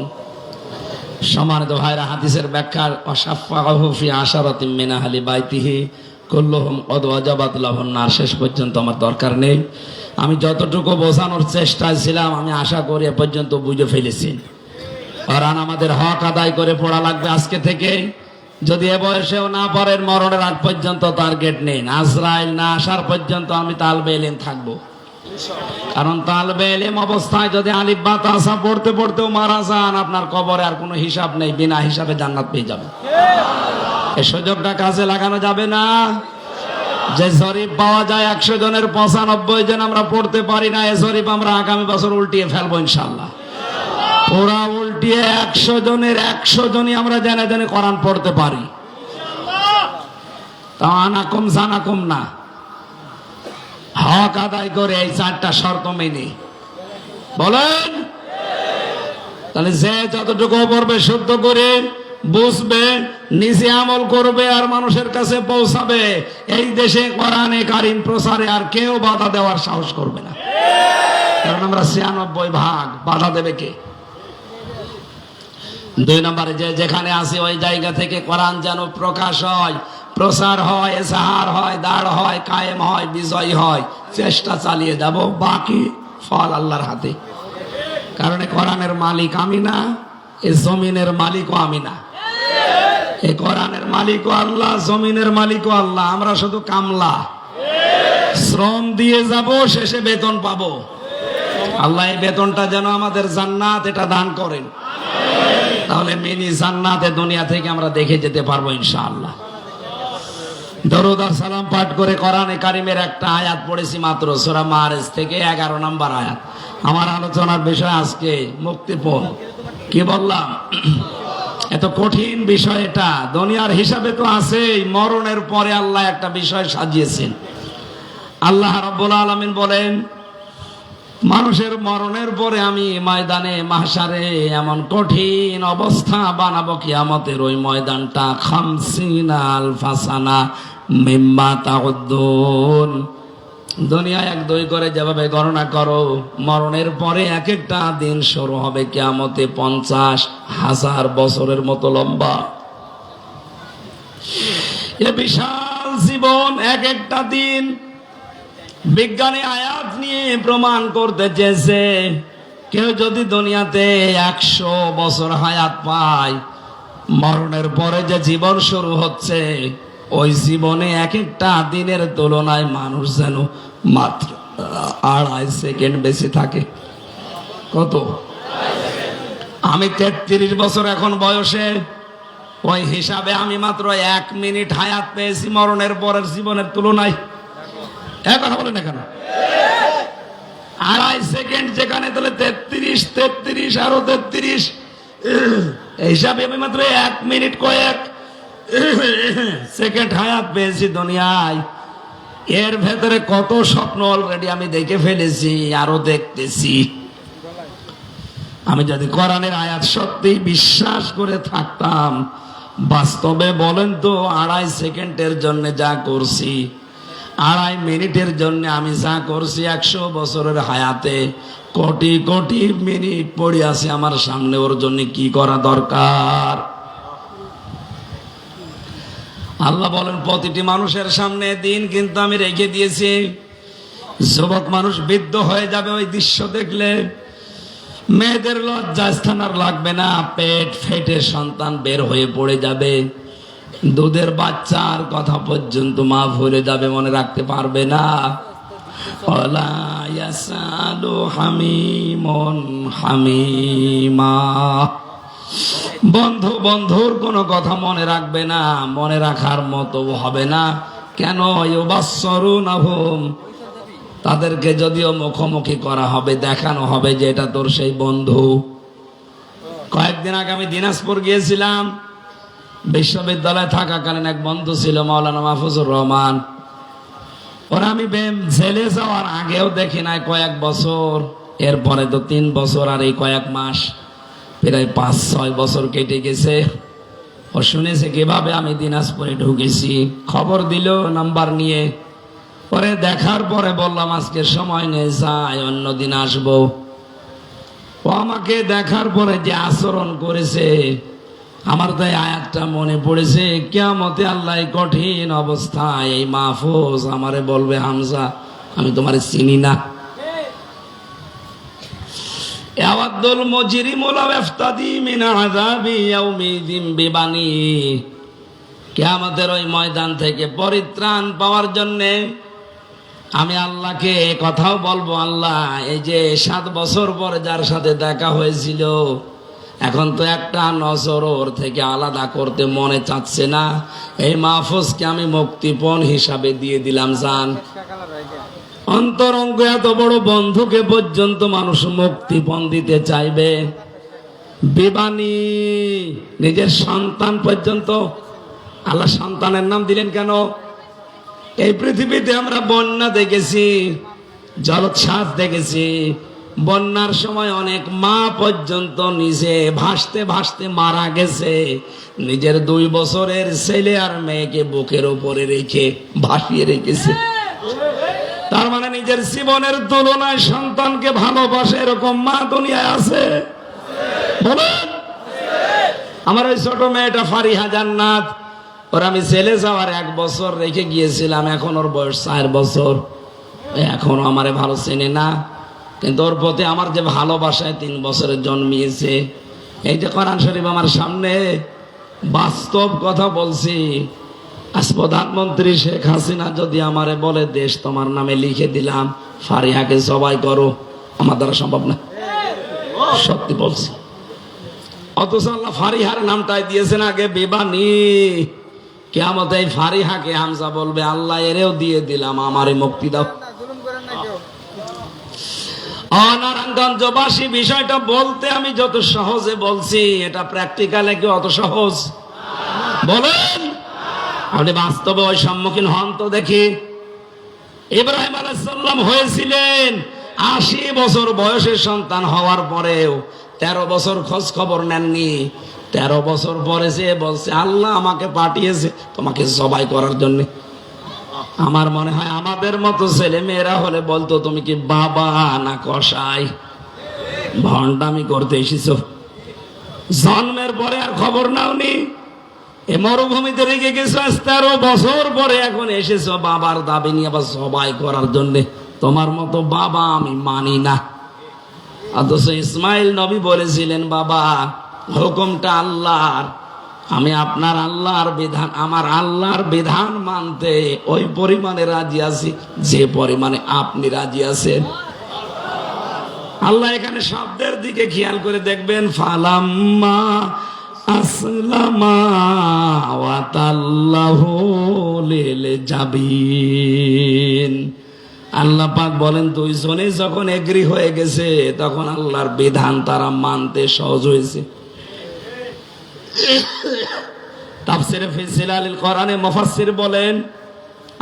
সম্মানিত ভাইরা, হাদিসের ব্যাখ্যার ওয়াসাফাহু ফি আশারাতিন মিন আহলি বাইতিহি কুল্লুহুম কদ ওয়াজাবাত লাহুন নার শেষ পর্যন্ত আমার দরকার নেই। আমি যতটুকু বোঝানোর চেষ্টায় ছিলাম, আমি আশা করি এ পর্যন্ত বুঝে ফেলেছি। কোরআন আমাদের হক আদায় করে পড়া লাগবে আজকে থেকে। যদি এ বয়সেও না পড়েন, মরণের আগ পর্যন্ত টার্গেট নেই, আজরাইল না আসার পর্যন্ত আমি তালবে ইলম থাকবো। কারণ তালবে ইলম অবস্থায় যদি আলিফ বা তাসা পড়তে পড়তেও মারা যান, আপনার কবরে আর কোনো হিসাব নেই, বিনা হিসাবে জান্নাত পেয়ে যাবেন। এই সুযোগটা কাজে লাগানো যাবে না। যে জরিপ পাওয়া যায় 100 জনের 95 জন আমরা পড়তে পারি না, এই জরিপ আমরা আগামী বছর উল্টিয়ে ফেলবো ইনশাআল্লাহ। পুরা উল্টিয়ে 100 জনের 100 জনই আমরা জেনে জেনে কোরআন পড়তে পারি। তা আনাকুম জানাকুম না, হক আদায় করে এই 4টা শর্ত মেনে বলেন। তাহলে যে যতটুকু পড়বে শুদ্ধ করে বুঝবে, নিজে আমল করবে আর মানুষের কাছে পৌঁছাবে, এই দেশে কোরআনে কারিম প্রচারে আর কেউ বাধা দেওয়ার সাহস করবে না। কারণ আমরা 96 বাধা দেবে কে? 2 নম্বরে, যে যেখানে আসি ওই জায়গা থেকে কোরআন যেন প্রকাশ হয়, প্রচার হয়, এজাহার হয়, দাঁড় হয়, কায়েম হয়, বিজয় হয়। চেষ্টা চালিয়ে যাব, বাকি ফল আল্লাহর হাতে। কারণ কোরআনের মালিক আমি না, এই জমিনের মালিকও আমি না। এই কোরআনের মালিকও আল্লাহ, জমিনের মালিকও আল্লাহ। আমরা শুধু কামলা, শ্রম দিয়ে যাব, শেষে বেতন পাবো। আল্লাহ এই বেতনটা যেন আমাদের জান্নাত, এটা দান করেন। তাহলে মিনি জান্নাতে দুনিয়া থেকে আমরা দেখে যেতে পারবো ইনশাআল্লাহ। দরুদ আর সালাম পাঠ করে কোরআনে কারিমের একটা আয়াত পড়েছি মাত্র, সূরা মাআরিজ থেকে 11 নম্বর আয়াত। আমার আলোচনার বিষয় আজকে মুক্তিপণ। কি বললাম? এত কঠিন বিষয় এটা। দুনিয়ার হিসাবে তো আছেই, মরণের পরে আল্লাহ একটা বিষয় সাজিয়েছেন। আল্লাহ রাব্বুল আলামিন বলেন, মানুষের মরণের পরে আমি ময়দানে মাহশারে এমন কঠিন অবস্থা বানাবো, কিয়ামতের ওই ময়দানটা 50 আলফা সানা মিম্মা তাউদ্দুন। দুনিয়ায় 1 2 করে যেভাবে গণনা করো, মরণের পরে এক একটা দিন শুরু হবে কিয়ামতে 50,000 বছরের মতো লম্বা। এ বিশাল জীবন, এক একটা দিন। বিজ্ঞানী আয়াত নিয়ে প্রমাণ করতে চেয়েছে, কেউ যদি দুনিয়াতে 100 বছর হায়াত পায়, মরণের পরে যে জীবন শুরু হচ্ছে, ওই জীবনে এক একটা দিনের তুলনায় মানুষ যেন মাত্র 2.5 সেকেন্ড বেশি থাকে। কত? আমি 33 বছর এখন বয়সে, ওই হিসাবে আমি মাত্র 1 মিনিট হায়াত পেয়েছি মরণের পরের জীবনের তুলনায়। এক কথা বলেন না কেন? 2.5 সেকেন্ড যেখানে, তাহলে 33 আরো 33, এই হিসাবে আমি মাত্র 1 মিনিট কয়েক সেকেন্ড হায়াত পেয়েছি দুনিয়ায়। এর ভেতরে কত স্বপ্ন অলরেডি আমি দেখে ফেলেছি, আরো দেখতেছি। আমি যদি কোরআনের আয়াত সত্যি বিশ্বাস করে থাকতাম, বাস্তবে বলেন তো 2.5 সেকেন্ডের জন্য যা করছি, 2.5 মিনিটের জন্য আমি যা করছি, 100 বছরের হায়াতে কোটি কোটি মিনিট পড়ে আছে আমার সামনে। ওর জন্য কি করা দরকার? আল্লাহ বলেন, প্রতিটি মানুষের সামনে দিন কিন্তু আমি রেখে দিয়েছি। যুবক মানুষ বৃদ্ধ হয়ে যাবে ওই দৃশ্য দেখলে। মেয়েদের লজ্জা স্থান আর লাগবে না, পেট ফেটে সন্তান বের হয়ে পড়ে যাবে। দুধের বাচ্চার কথা পর্যন্ত মা ভুলে যাবে, মনে রাখতে পারবে না। ওয়ালা ইয়াসালু হামিমুন হামিমা। বন্ধু বন্ধুর কোনো কথা মনে রাখবে না, মনে রাখার মতো হবে না। কেন? ইউবাসসিরুনাহুম, তাদেরকে যদিও মুখোমুখি করা হবে, দেখানো হবে যে এটা তোর সেই বন্ধু। কয়েকদিন আগে আমি দিনাজপুর গিয়েছিলাম। বিশ্ববিদ্যালয়ে থাকাকালীন এক বন্ধু ছিল, মাওলানা মাহফুজুর রহমান। ওরা আমি জেলে যাওয়ার আগেও দেখি নাই কয়েক বছর, এরপরে তো 3 বছর আর এই কয়েক মাস, প্রায় 5-6 বছর কেটে গেছে। ও শুনেছে কিভাবে আমি দিনাজপুরে ঢুকেছি, খবর দিল নাম্বার নিয়ে। পরে দেখার পরে বললাম আজকে সময় নেই, যাই অন্যদিন আসবো। ও আমাকে দেখার পরে যে আচরণ করেছে, আমার তো এই আয়াতটা মনে পড়েছে। কিয়ামতে আল্লাহ কঠিন অবস্থায় এই মাহফুজ আমারে বলবে, হামজা আমি তোমারে চিনি না। ইয়াওয়াদুল মুজরিমু লাউ ইফতাদি মিন আযাবি ইয়াউমিযিন বিবানি। কিয়ামতের ওই ময়দান থেকে পরিত্রাণ পাওয়ার জন্য আমি আল্লাহকে কথাও বলবো, আল্লাহ এই যে 7 বছর পরে যার সাথে দেখা হয়েছিল, এখন তো একটা নজর ওর থেকে আলাদা করতে মনে চাচ্ছে না। এই মাহফুজকে আমি মুক্তিপণ হিসাবে দিয়ে দিলাম। জান অন্তরঙ্গ এত বড় বন্ধুকে পর্যন্ত মানুষ মুক্তিপণ দিতে চাইবে। বিবানি, নিজের সন্তান পর্যন্ত। আল্লাহ সন্তানের নাম দিলেন কেন? এই পৃথিবীতে আমরা বন্যা দেখেছি, জলোচ্ছ্বাস দেখেছি। বন্যার সময় অনেক মা পর্যন্ত নিজে ভাসতে ভাসতে মারা গেছে, নিজের 2 বছরের ছেলে আর মেয়েকে বুকের উপরে রেখে ভাসিয়ে রেখেছে। তার মানে নিজের জীবনের তুলনায় সন্তানকে ভালোবাসে এরকম মা দুনিয়ায় আছে? বলেন। আমার ওই ছোট মেয়েটা ফারিহা জান্নাত, ওর আমি ছেলে যাওয়ার 1 বছর রেখে গিয়েছিলাম, এখন ওর বয়স 4 বছর। এখনো আমারে ভালো চেনে না, কিন্তু ওর প্রতি আমার যে ভালোবাসায় 3 বছরে জন্মিয়েছে। এই যে কোরআন শরীফ আমার সামনে, বাস্তব কথা বলছি। আজ প্রধানমন্ত্রী শেখ হাসিনা যদি আমারে বলে, দেশ তোমার নামে লিখে দিলাম, ফারিহাকে জবাই করো, আমার দ্বারা সম্ভব না। সত্যি বলছি। অথচ আল্লাহ ফারিহার নামটাই দিয়েছেন আগে বিবানি। কিয়ামতে এই ফারিহাকে হামজা বলবে, আল্লাহ এরেও দিয়ে দিলাম, আমারে মুক্তি দাও। নারায়ণগঞ্জবাসী, বিষয়টা বলতে আমি যত সহজে বলছি, এটা প্র্যাকটিক্যালে কি অত সহজ? বলেন, আপনি বাস্তবে ওই সম্মুখীন হন তো দেখি। ইব্রাহিম আলাইহিস সালাম হয়েছিলেন 80 বছর বয়সের সন্তান হওয়ার পরেও 13 বছর খোঁজ খবর নেননি। 13 বছর পরে সে বলছে, আল্লাহ আমাকে পাঠিয়েছে তোমাকে জবাই করার জন্য। আমার মনে হয় আমাদের মতো ছেলে মেয়েরা হলে বলতো, তুমি কি বাবা না কসাই? ভণ্ডামি করতে এসেছ। জন্মের পরে আর খবর নাওনি, এ মরুভূমিতে রেখে গেছো 13 বছর পরে এখন এসেছো বাবার দাবি নিয়ে আবার জবাই করার জন্য। তোমার মতো বাবা আমি মানি না। অথচ ইসমাইল নবী বলেছিলেন, বাবা হুকুমটা আল্লাহর, আমি আপনার আল্লাহর বিধান, আমার আল্লাহর বিধান মানতে ওই পরিমাণে রাজি আছি যে পরিমাণে আপনি রাজি আছেন। আল্লাহ এখানে শব্দের দিকে খেয়াল করে দেখবেন, ফালাম্মা আসলামা ওয়া তাল্লাহু লিল জাবিন। আল্লাহ পাক বলেন, দুইজনে যখন এগ্রি হয়ে গেছে তখন আল্লাহর বিধান তারা মানতে সহজ হয়েছে। তাফসিরে ফি জিলালিল কোরআনে মুফাসসির বলেন,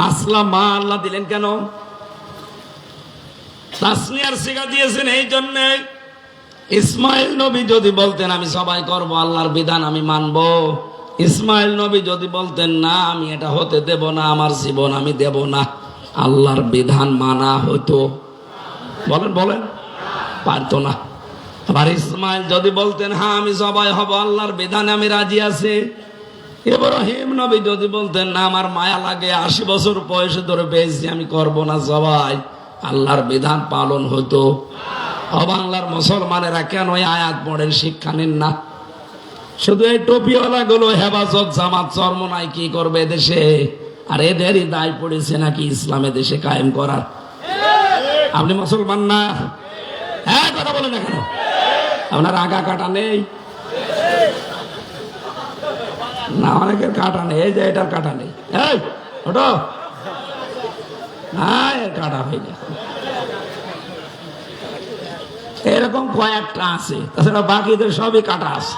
আসলামা আল্লাহ দিলেন কেন? তাসনিয়ার সিগা দিয়েছেন এই জন্য, ইসমাইল নবী যদি বলতেন আমি সবাই করব, আল্লাহর বিধান আমি মানব, ইসমাইল নবী যদি বলতেন না আমি এটা হতে দেব না, আমার জীবন আমি দেব না, আল্লাহর বিধান মানা হতো? বলেন বলেন, পারতো না। আবার ইসমাইল যদি বলতেন হ্যাঁ আমি সবাই হব, আল্লাহর বিধানে আমি রাজি আছি, ইব্রাহিম নবী যদি বলতেন না আমার মায়া লাগে, 80 বছর বয়সে ধরে পেয়েছি আমি করব না সবাই, আল্লাহর বিধান পালন হতো? বাংলার মুসলমানেরা কেন এই আয়াত পড়েন, শিক্ষা নেন না? শুধু এই টুপিওয়ালা গুলো হেফাজত জামাত চরমনাই কি করবে দেশে, আর এদেরই দায় পড়েছে নাকি ইসলামে দেশে কায়েম করার। আপনি মুসলমান না? হ্যাঁ কথা বলেন না কেন? আপনার আগা কাটা নেই না? অনেকের কাটা নেই, এই যে এটার কাটা নেই, এই ওটো না, এর কাটা হয়নি। এরকম কয়েকটা আছে, তাছাড়া বাকিদের সবই কাটা আছে।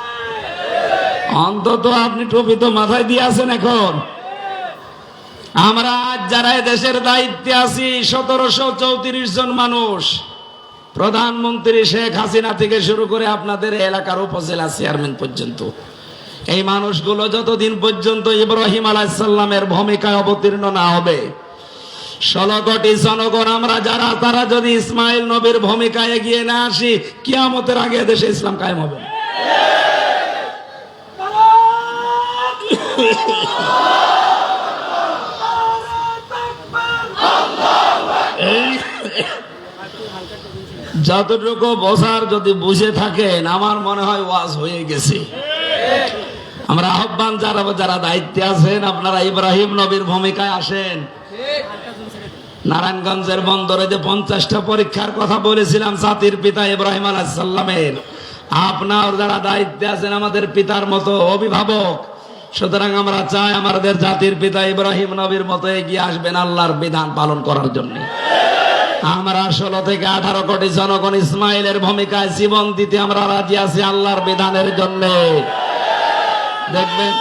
অন্তত আপনি টুপি তো মাথায় দিয়ে আছেন। এখন আমরা আজ যারা দেশের দায়িত্বে আছি, 1734 জন মানুষ, প্রধানমন্ত্রী শেখ হাসিনা থেকে শুরু করে আপনাদের এলাকার উপজেলা চেয়ারম্যান পর্যন্ত, এই মানুষগুলো যতদিন পর্যন্ত ইব্রাহিম আলাইহিস সালামের ভূমিকায় অবতীর্ণ না হবে, 16 কোটি জনগণ আমরা যারা, তারা যদি ইসমাইল নবীর ভূমিকায় এগিয়ে না আসি, কিয়ামতের আগে দেশে ইসলাম কায়েম হবে না। যতটুকু বোঝার যদি বুঝে থাকেন, আমার মনে হয় ওয়াজ হয়ে গেছে। আমরা আহ্বান যারা যারা দায়িত্বে আছেন, আপনারা ইব্রাহিম নবীর ভূমিকায় আসেন। নারায়ণগঞ্জের বন্দরে যে 50টা পরীক্ষার কথা বলেছিলাম জাতির পিতা ইব্রাহিম আলাইহিস সালামের, আপনার যারা দায়িত্বে আছেন আমাদের পিতার মতো অভিভাবক, সুতরাং আমরা চাই আমাদের জাতির পিতা ইব্রাহিম নবীর মতো এগিয়ে আসবেন আল্লাহর বিধান পালন করার জন্য। আমরা 16 থেকে 18 কোটি জনগণ ইসমাইলের ভূমিকায় জীবন দিতে আমরা রাজি আছি আল্লাহর বিধানের জন্য। দেখবেন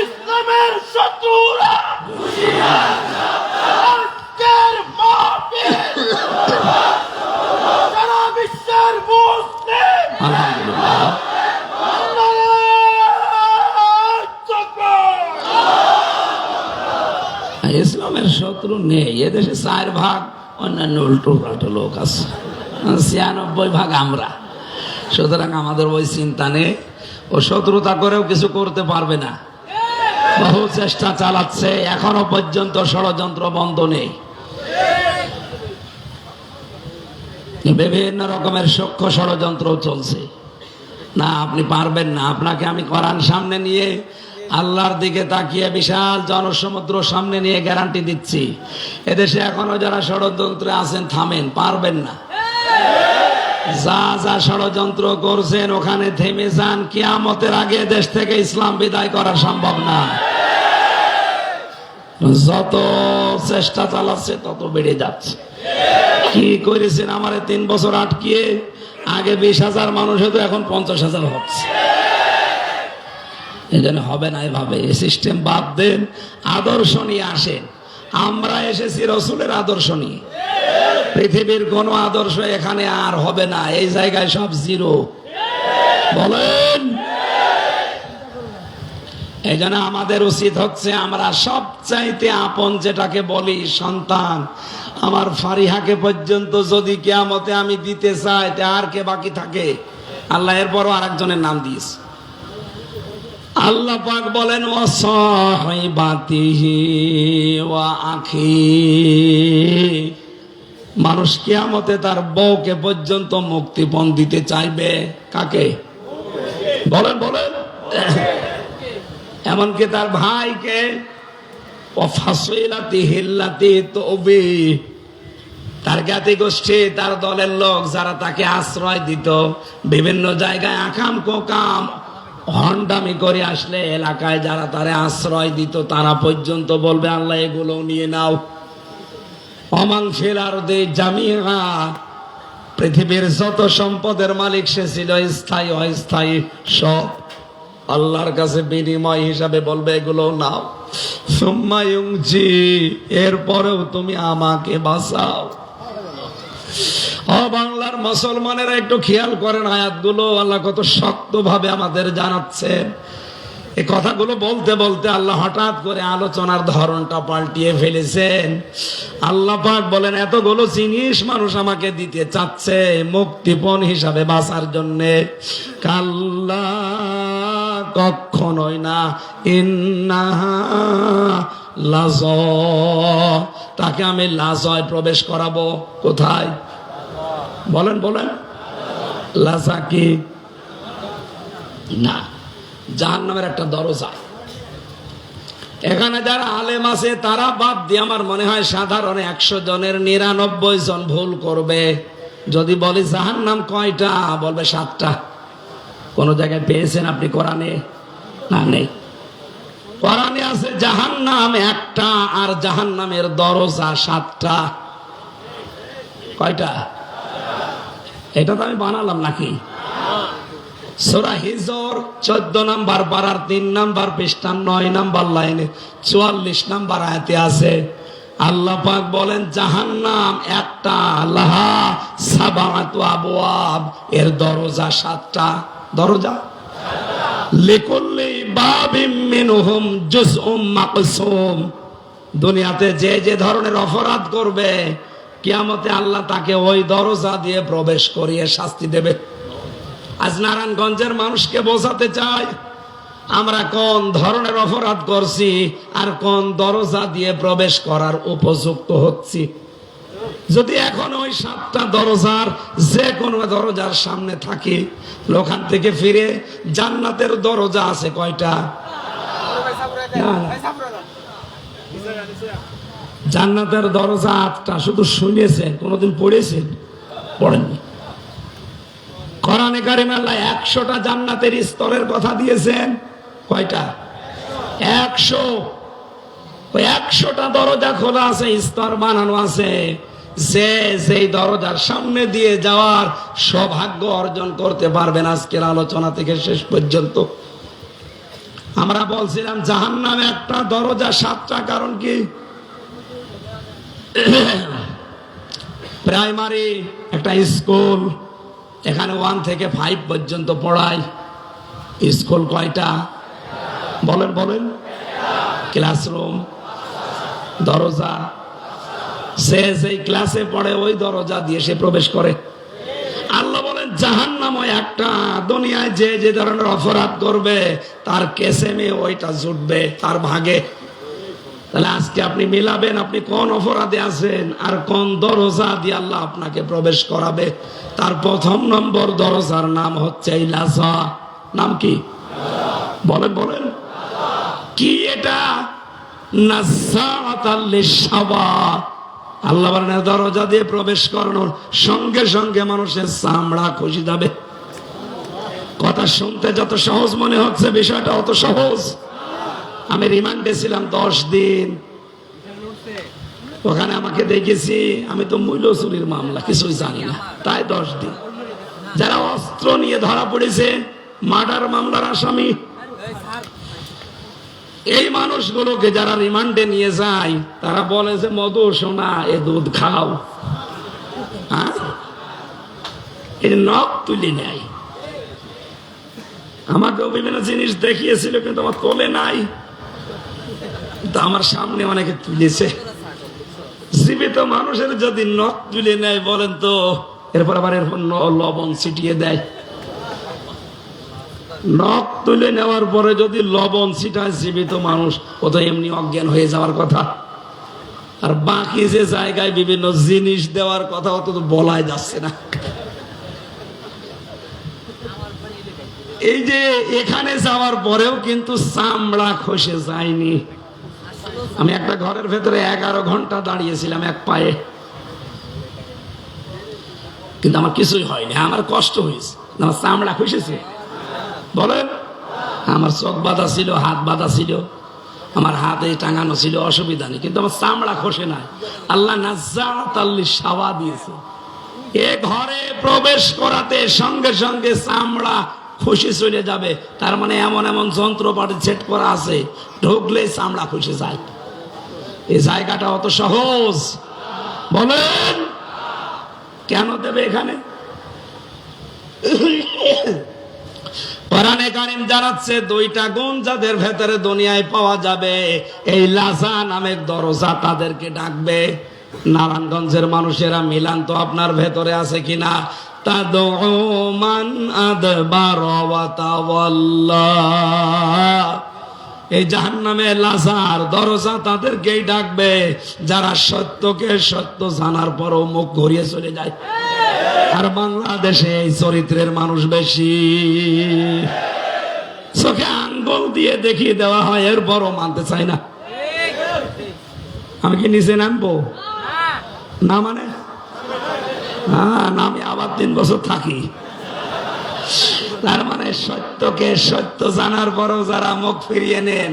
ইসলামের শত্রুরা সারা বিশ্বের মুসলিম আলহামদুলিল্লাহ ইসলামের শত্রু নেই। এদেশে 4 ভাগ অন্যান্য উল্টো পাল্টো লোক আছে, 96 ভাগ আমরা। সুতরাং আমাদের ওই চিন্তা নেই, ও শত্রুতা করেও কিছু করতে পারবে না। বহু চেষ্টা চালাচ্ছে, এখনো পর্যন্ত ষড়যন্ত্র বন্ধ নেই। বিভিন্ন রকমের সূক্ষ্ম ষড়যন্ত্র চলছে। না আপনি পারবেন না, আপনাকে আমি কোরআন সামনে নিয়ে, আল্লাহর দিকে তাকিয়ে, বিশাল জনসমুদ্র সামনে নিয়ে গ্যারান্টি দিচ্ছি, এদেশে এখনো যারা ষড়যন্ত্রে আছেন থামেন, পারবেন না। যা যা ষড়যন্ত্র করছেন ওখানে থেমে যান, কিয়ামতের আগে দেশ থেকে ইসলাম বিদায় করা সম্ভব না। যত চেষ্টা চালাচ্ছে তত বেড়ে যাচ্ছে। কি করেছেন আমারে 3 বছর আটকিয়ে? আগে 20,000 মানুষ হতো, এখন 50,000 হচ্ছে। এই জন্য হবে না এভাবে, এই সিস্টেম বাদ দেন, আদর্শ নিয়ে আসেন। আমরা এসেছি রসুলের আদর্শ নিয়ে। পৃথিবীর কোন আদর্শ এখানে আর হবে না, এই জায়গায় সব জিরো। বলেন। এই জন্য আমাদের উচিত হচ্ছে, আমরা সবচাইতে আপন যেটাকে বলি সন্তান, আমার ফারিহাকে পর্যন্ত যদি কিয়ামতে আমি দিতে চাই, তা আর কে বাকি থাকে? আল্লাহ এরপরও আরেকজনের নাম দিয়েছে। আল্লাহ পাক বলেন ওয়াসাহিবাতিহি ওয়া আখি। মানুষ কিয়ামতে তার বউকে পর্যন্ত মুক্তিপণ দিতে চাইবে। কাকে? বলেন বলেন। এমনকি তার ভাইকে, তার জ্ঞাতি গোষ্ঠী, তার দলের লোক যারা তাকে আশ্রয় দিত, বিভিন্ন জায়গায় আকাম কোকাম হন্ডামি করে আসলে এলাকায় যারা তারে আশ্রয় দিত, তারা পর্যন্ত বলবে আল্লাহ এগুলো নিয়ে নাও। অমান ফিল আরদি জামিআ, পৃথিবীর যত সম্পদের মালিক সে ছিল, স্থায়ী অস্থায়ী সব আল্লাহর কাছে বিনিময় হিসাবে বলবে এগুলো নাও। সুম্মা ইউনজি, এরপরেও তুমি আমাকে বাঁচাও। ও বাংলার মুসলমানেরা একটু খেয়াল করেন আয়াতগুলো, আল্লাহ কত শক্ত ভাবে আমাদের জানাচ্ছেন। এই কথাগুলো বলতে বলতে আল্লাহ হঠাৎ করে আলোচনার ধরনটা পাল্টিয়ে ফেলেছেন। আল্লাহ পাক বলেন, এতগুলো জিনিস মানুষ আমাকে দিতে চাচ্ছে মুক্তিপণ হিসাবে বাঁচার জন্যে। কাল্লা, কখনোই না। ইন্নাহা লাযা, তাকে আমি লাজায় প্রবেশ করাবো। কোথায়? বলেন বলেন। লাজা কি? না, জাহান্নামের একটা দরজা। এখানে যারা আলেম আছে তারা বাদ দিয়ে আমার মনে হয় সাধারণ 100 জনের 99 জন ভুল করবে। যদি বলি জাহান্নাম কয়টা, বলবে 7টা। কোন জায়গায় পেয়েছেন আপনি কোরআনে? না, নেই। কোরআনে আছে জাহান্নাম একটা, আর জাহান্নামের দরজা 7টা। কয়টা? এটা তো আমি বানালাম নাকি? সূরা হিজর 14 নম্বর পারার 3 নম্বর পৃষ্ঠা 9 নম্বর লাইনে 44 নম্বর আয়াতে আছে। আল্লাহ পাক বলেন জাহান্নাম একটা, লাহা সাবাতু আবওয়াব, এর দরজা 7টা। দরজা লিকুল্লি বাবিম মিনহুম জুজউম মাকসুম। দুনিয়াতে যে যে ধরনের অপরাধ করবে, কিয়ামতে আল্লাহ তাকে ওই দরজা দিয়ে প্রবেশ করিয়ে শাস্তি দেবে। আজ নারায়ণগঞ্জের মানুষকে বোঝাতে চাই আমরা কোন ধরনের অপরাধ করছি আর কোন দরজা দিয়ে প্রবেশ করার উপযুক্ত হচ্ছি। যদি এখন ওই 7টা দরজার যে কোনো দরজার সামনে থাকি, ওখান থেকে ফিরে জান্নাতের দরজা আছে কয়টা? জান্নাতের দরজা 8টা। শুধু শুনেছেন, কোনোদিন পড়েছেন? পড়েননি। কোরআনে কারিমে আল্লাহ 100টা জান্নাতের স্তরের কথা দিয়েছেন। কয়টা? 100। ওই 100টা দরজা খোলা আছে, স্তর বানানো আছে। যে যেই দরজার সামনে দিয়ে যাওয়ার সৌভাগ্য অর্জন করতে পারবেন। আজকের আলোচনা থেকে শেষ পর্যন্ত আমরা বলছিলাম জাহান্নামে একটা দরজা 7টা। কারণ কি? প্রাইমারি একটা স্কুল, এখানে 1 থেকে 5 পর্যন্ত পড়ায়। স্কুল কয়টা? বলেন বলেন। ক্লাসরুম, দরজা, সে যেই ক্লাসে পড়ে ওই দরজা দিয়ে সে প্রবেশ করে। আল্লাহ বলেন জাহান্নাম ওই একটা। দুনিয়ায় যে যে ধরনের অপরাধ করবে তার কেসেমে ওইটা জুটবে, তার ভাগে। তাহলে আজকে আপনি মিলাবেন আপনি কোন অপরাধে আছেন আর কোন দরজা দিয়ে আল্লাহ আপনাকে প্রবেশ করাবে। তার 1 নম্বর দরজার নাম হচ্ছে এই লাজা। নাম কি? বলেন বলেন। কি এটা? নাযাআতাল লিশাওয়া, আল্লাহ বলেন দরজা দিয়ে প্রবেশ করানোর সঙ্গে সঙ্গে মানুষের চামড়া খসে যাবে। কথা শুনতে যত সহজ মনে হচ্ছে বিষয়টা অত সহজ। আমি রিমান্ডে ছিলাম 10 দিন, ওখানে আমাকে দেখেছি আমি তো মূল্য চুরির মামলা কিছুই জানি না, তাই 10 দিন। যারা অস্ত্র নিয়ে ধরা পড়েছে মার্ডার মামলার আসামি, এই মানুষগুলোকে যারা রিমান্ডে নিয়ে যায় তারা বলে যে মধু সোনা এ দুধ খাও, হ্যাঁ এই নখ তুলে নেয়। আমাকে বিভিন্ন জিনিস দেখিয়েছিল কিন্তু আমার তোলে নাই, কিন্তু আমার সামনে অনেকে তুলেছে। জীবিত মানুষের যদি নখ তুলে নেয় বলেন তো, এরপর আবার এরপর লবণ ছিটিয়ে দেয়। নখ তুলে নেওয়ার পরে যদি লবণ ছিটায় জীবিত মানুষ, ও তো এমনি অজ্ঞান হয়ে যাওয়ার কথা। আর বাকি যে জায়গায় বিভিন্ন জিনিস দেওয়ার কথা অত তো বলাই যাচ্ছে না। এই যে এখানে যাওয়ার পরেও কিন্তু চামড়া খসে যায়নি। আমি একটা ঘরের ভেতরে 11 ঘন্টা দাঁড়িয়েছিলাম এক পায়ে, কিন্তু আমার কিছুই হয়নি। আমার কষ্ট হয়েছে, আমার চামড়া খসেছে বলেন। আমার চোখ বাঁধা ছিল, হাত বাঁধা ছিল, আমার হাতে টাঙানো ছিল, অসুবিধা নেই, কিন্তু আমার চামড়া খসে নাই। আল্লাহ নাজ্জাত শাওয়া দিয়েছে। এ ঘরে প্রবেশ করাতে সঙ্গে সঙ্গে চামড়া খসে চলে যাবে। তার মানে এমন এমন যন্ত্রপাতি সেট করা আছে, ঢুকলেই চামড়া খসে যায়। এই জায়গাটা অত সহজ বলেন? কেন দেবে এখানে? কোরআনে কারীম জানাচ্ছে 2টা গুণ যাদের ভেতরে দুনিয়ায় পাওয়া যাবে, এই লাজা নামের দরজা তাদেরকে ডাকবে। নারায়ণগঞ্জের মানুষেরা মিলান তো আপনার ভেতরে আছে কিনা? তাদউ মান আদবার ওয়া তাওয়াল্লা। এই জাহান্নামে লাজার দরজা তাদেরকেই ডাকবে যারা সত্যকে সত্য জানার পরও মুখ ঘুরিয়ে চলে যায়। আর বাংলাদেশে এই চরিত্রের মানুষ বেশি। চোখে আঙ্গুল দিয়ে দেখিয়ে দেওয়া হয়, এরপরও মানতে চাই না। আমি কি নিচে নামবো না? মানে আমি আবার 3 বছর থাকি। তার মানে সত্যকে সত্য জানার পরও যারা মুখ ফিরিয়ে নেন,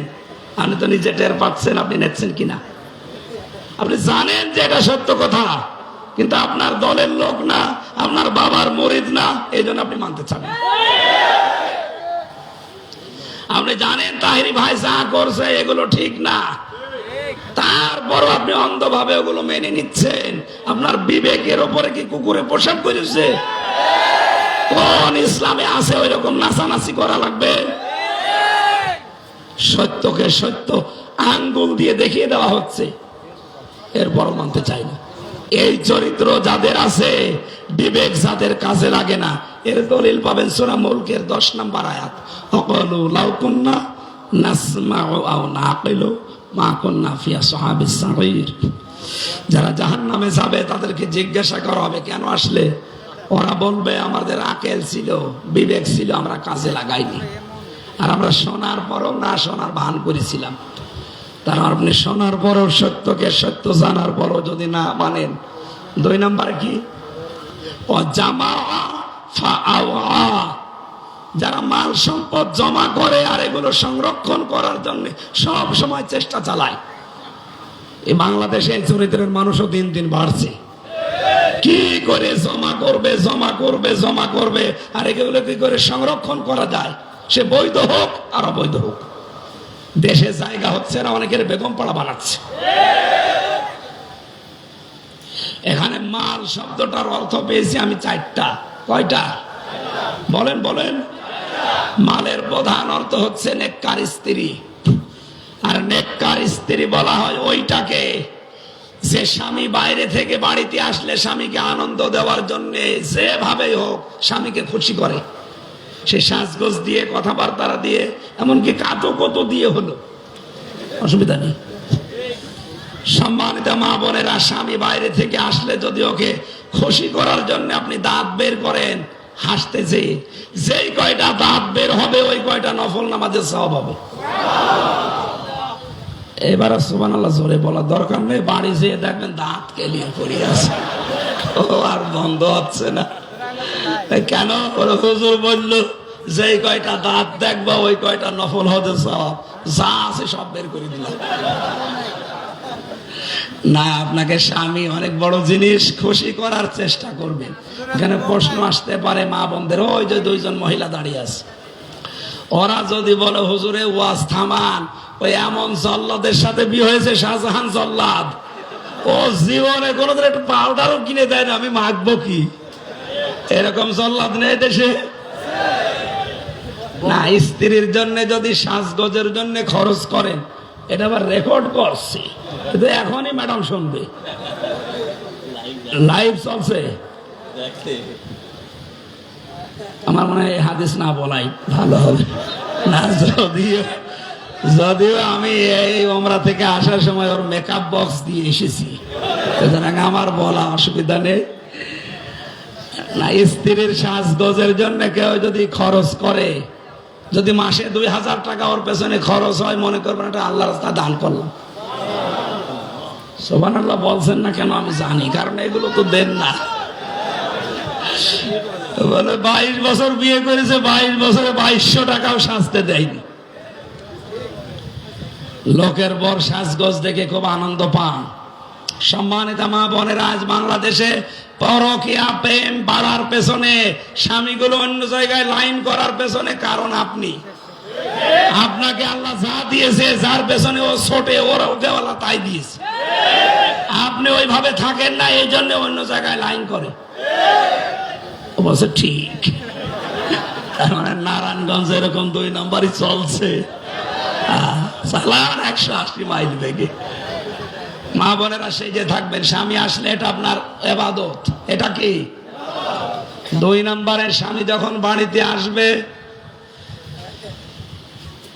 আপনি তো নিজে টের পাচ্ছেন, আপনি নেচ্ছেন কিনা? আপনি জানেন যে এটা সত্য কথা, কিন্তু আপনার দলের লোক না, আপনার বাবার মুরিদ না, এই জন্য আপনি মানতে চান। আপনি জানেন তাহিরি ভাই যা করছে এগুলো ঠিক না, তারপরও আপনি অন্ধভাবে ওগুলো মেনে নিচ্ছেন। আপনার বিবেকের ওপরে কি কুকুরে পোশাক করেছে? কোন ইসলামে আছে ওই রকম নাচানাচি করা লাগবে? সত্যকে সত্য আঙ্গুল দিয়ে দেখিয়ে দেওয়া হচ্ছে, এরপরও মানতে চাই না। এই চরিত্র যাদের আছে, বিবেক যাদের কাজে লাগে না, এর দলিল পাবেন সূরা মুলকের 10 নম্বর আয়াত। ওয়াকালু লাউ কুন্না নাসমাউ আও নাকিলু মা কুন্না ফি আসহাবিস সাঈর। যারা জাহান্নামে যাবে তাদেরকে জিজ্ঞাসা করা হবে কেন আসলে? ওরা বলবে আমাদের আকল ছিল, বিবেক ছিল, আমরা কাজে লাগাইনি। আর আমরা শোনার পরও না শোনার ভান করেছিলাম। তারা আপনি শোনার পরও সত্যকে সত্য জানার পরও যদি না মানেন, 2 নম্বরে কি? যারা মাল সম্পদ জমা করে আর এগুলো সংরক্ষণ করার জন্য সব সময় চেষ্টা চালায়। এই বাংলাদেশে এই চরিত্রের মানুষও দিন দিন বাড়ছে। কি করে জমা করবে জমা করবে জমা করবে, আর এগুলো কি করে সংরক্ষণ করা যায়, সে বৈধ হোক আর অবৈধ হোক। দেশে জায়গা হচ্ছে না, অনেকের বেগম পাড়া বানাচ্ছে। এখানে মাল শব্দটার অর্থ পেয়েছি আমি 4টা। কয়টা বলেন বলেন? মালের প্রধান অর্থ হচ্ছে নেককার স্ত্রী। আর নেককার স্ত্রী বলা হয় ওইটাকে যে স্বামী বাইরে থেকে বাড়িতে আসলে স্বামীকে আনন্দ দেওয়ার জন্য যেভাবেই হোক স্বামীকে খুশি করে। সে সাজগোজ দিয়ে, কথাবার্তা দিয়ে, এমনকি কত দিয়ে হলো, অসুবিধা নেই। সম্মানিত মা বোনেরা, স্বামী বাইরে থেকে আসলে যদি ওকে খুশি করার জন্য আপনি দাঁত বের করেন হাসতে, যেই কয়টা দাঁত বের হবে ওই কয়টা নফল নামাজের সওয়াব হবে। এবার সুবহানাল্লাহ জোরে বলা দরকার নেই, বাড়ি যেয়ে দেখবেন দাঁত কেলিয়ে পড়ে আছে, ও আর বন্ধ হচ্ছে না। কেন? হুজুর বলল যে কয়টা দাঁত দেখবা ওই কয়টা নফল হজের সওয়াব, যা আছে সব বের করে দিলাম। না, আপনাকে স্বামী অনেক বড় জিনিস, খুশি করার চেষ্টা করবেন। এখানে প্রশ্ন আসতে পারে মা বোনদের, ওই যে দুইজন মহিলা দাঁড়িয়ে আছে, ওরা যদি বলে হুজুরে ওয়াজ থামান, ওই এমন জল্লাদের সাথে বিয়ে হয়েছে, শাহজাহান জল্লাদ, ও জীবনে কোনোদিন একটু পাউডারও কিনে দেয় না, আমি মাখবো কি? এরকম জল্লাদ নেই দেশে? না, স্ত্রীর জন্য যদি সাজগোজের জন্য খরচ করেন, এটা আবার রেকর্ড করছি, কিন্তু এখনই ম্যাডাম শুনবে, লাইভ চলছে। আমার মনে হয় হাদিস না বলাই ভালো হবে না, যদিও আমি এই ওমরা থেকে আসার সময় ওর মেকআপ বক্স দিয়ে এসেছি, সুতরাং আমার বলা অসুবিধা নেই। না, স্ত্রীর সাজগোজের জন্য কেউ যদি খরচ করে, যদি মাসে 2000 টাকা ওর পেছনে খরচ হয়, মনে করবেন এটা আল্লাহর রাস্তায় দান করলাম। সুবহানাল্লাহ বলছেন না কেন আমি জানি, কারণ এগুলো তো দেন না। বলে 22 বছর বিয়ে করেছে, 22 বছরে 2200 টাকাও সাজতে দেয়নি। লোকের বর সাজগোজ দেখে খুব আনন্দ পান। সম্মানিত মা বোনেরা, আজ বাংলাদেশে পরকীয়া প্রেম বাড়ার পেছনে, স্বামীগুলো অন্য জায়গায় লাইন করার পেছনে কারণ আপনি। আপনাকে আল্লাহ যা দিয়েছে, যার পেছনে ও ছোটে, ওর দেওয়ালা তাই দিয়েছে। আপনি ওইভাবে থাকেন না, এই জন্য অন্য জায়গায় লাইন করে। ও বলছে ঠিক, তার মানে নারায়ণগঞ্জ এরকম 2 নম্বরই চলছে, চালান 180 মাইল বেগে। মা বোনেরা সেই যে থাকবেন, স্বামী আসলে এটা আপনার ইবাদত। এটা কি 2 নম্বরের স্বামী যখন বাড়িতে আসবে,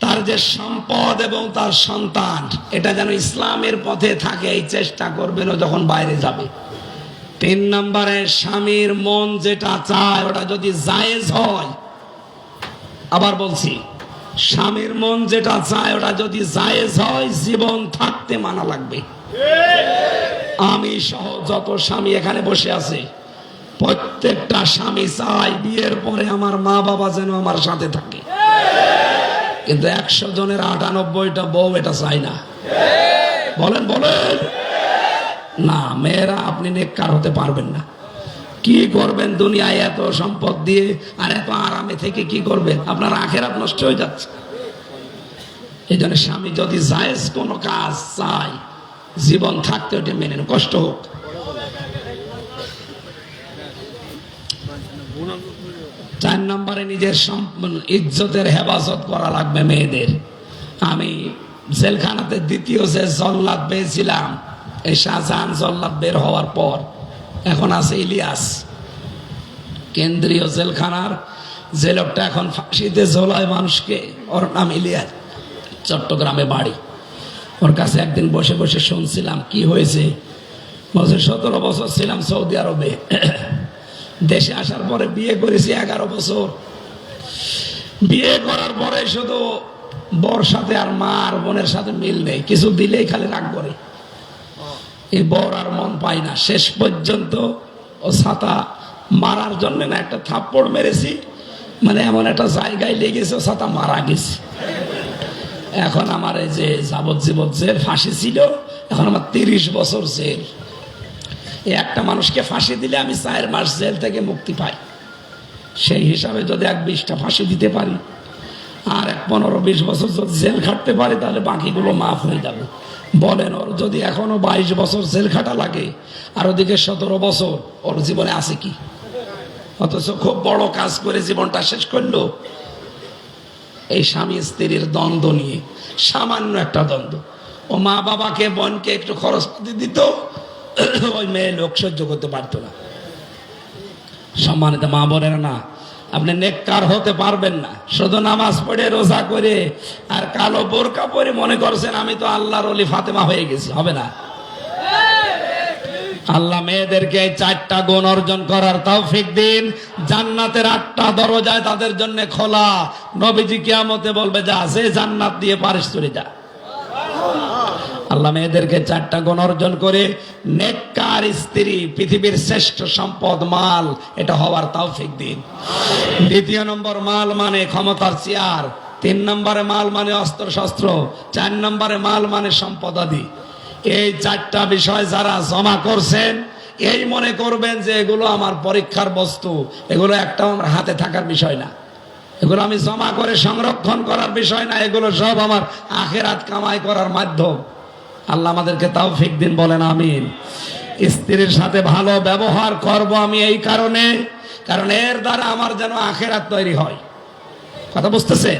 তার যে সম্পদ এবং তার সন্তান, এটা যেন ইসলামের পথে থাকে, এই চেষ্টা করবেন ও যখন বাইরে যাবে। 3 নম্বরে স্বামীর মন যেটা চায় ওটা যদি জায়েজ হয়, আবার বলছি, স্বামীর মন যেটা চায় ওটা যদি জায়েজ হয়, জীবন থাকতে মানা লাগবে। আমি সহ যত স্বামী এখানে বসে আছে, প্রত্যেকটা স্বামী চাই বিয়ের পরে আমার মা বাবা যেন আমার সাথে থাকে, কিন্তু 100 জনের 98টা বউ এটা চাই না। বলেন বলেন না, মেয়েরা আপনি নেককার হতে পারবেন না। কি করবেন দুনিয়ায় এত সম্পদ দিয়ে আর এত আরামে থেকে? কি করবেন? আপনার আখিরাত নষ্ট হয়ে যাচ্ছে। এই জন্য স্বামী যদি জায়েজ কোনো কাজ চায়, জীবন থাকতে ওটা মেনে নেন, কষ্ট হোক। 4 নম্বরে নিজের ইজ্জতের হেফাজত করা লাগবে মেয়েদের। আমি জেলখানাতে দ্বিতীয় যে জল্লাদ পেয়েছিলাম, এই শাহজাহান জল্লাদ বের হওয়ার পর এখন আছে ইলিয়াস, কেন্দ্রীয় জেলখানার যে লোকটা এখন ফাঁসিতে ঝোলায় মানুষকে, ওর নাম ইলিয়াস, চট্টগ্রামে বাড়ি। ওর কাছে একদিন বসে বসে শুনছিলাম কি হয়েছে। বছর 17 বছর ছিলাম সৌদি আরবে, দেশে আসার পরে বিয়ে করেছি 11 বছর। বিয়ে করার পরে শুধু বর সাথে আর মা আর বোনের সাথে মিল নেই, কিছু দিলেই খালি রাগ করে। এই বর আর মন পাই না। শেষ পর্যন্ত ও ছাতা মারার জন্য না একটা থাপ্পড় মেরেছি, মানে এমন একটা জায়গায় লেগেছে ও ছাতা মারা গেছে। এখন আমার এই যে যাবজ্জীবন জেল, ফাঁসি ছিল, এখন আমার 30 বছর জেল। একটা মানুষকে ফাঁসি দিলে আমি 4 মাস জেল থেকে মুক্তি পাই। সেই হিসাবে যদি 20টা ফাঁসি দিতে পারি আর 15-20 বছর যদি জেল খাটতে পারি, তাহলে বাকিগুলো মাফ হয়ে যাবে। বলেন, ওর যদি এখনো 22 বছর জেল খাটা লাগে আর ওদিকে 17 বছর, ওর জীবনে আছে কি? অথচ খুব বড় কাজ করে জীবনটা শেষ করলো এই স্বামী স্ত্রীর দ্বন্দ্ব নিয়ে। সামান্য একটা দ্বন্দ্ব, ও মা বাবাকে বোনকে একটু খরচ দিত, ওই মেয়ে লোক সহ্য করতে পারতো না। সম্মানিত মা বোনেরা, না, আপনি নেককার হতে পারবেন না শুধু নামাজ পড়ে রোজা করে আর কালো বোরকা পরে মনে করছেন আমি তো আল্লাহর ওলি ফাতেমা হয়ে গেছি। হবে না। আল্লাহ মেয়েদেরকে 4টা গুণ অর্জন করার তৌফিক দিন। জান্নাতের 8টা দরজায় তাদের জন্য খোলা। নবীজি কিয়ামতে বলবে, যা সে জান্নাত দিয়ে পারিস চলে যা। আল্লাহ মেয়েদেরকে 4টা গুণ অর্জন করে নেককার স্ত্রী, পৃথিবীর শ্রেষ্ঠ সম্পদ মাল, এটা হওয়ার তৌফিক দিন। দ্বিতীয় নম্বর, মাল মানে ক্ষমতার চেয়ার। 3 নম্বরে মাল মানে অস্ত্র শস্ত্র। 4 নম্বরে মাল মানে সম্পদাদি। এই 4টা বিষয় যারা জমা করছেন, এই মনে করবেন যে এগুলো আমার পরীক্ষার বস্তু, এগুলো একটাও আমার হাতে থাকার বিষয় না, এগুলো আমি জমা করে সংরক্ষণ করার বিষয় না, এগুলো সব আমার আখিরাত কামাই করার মাধ্যম। আল্লাহ আমাদেরকে তৌফিক দিন, বলেন আমিন। স্ত্রীর সাথে ভালো ব্যবহার করব আমি এই কারণে, কারণ এর দ্বারা আমার যেন আখিরাত তৈরি হয়। কথা বুঝতেছে?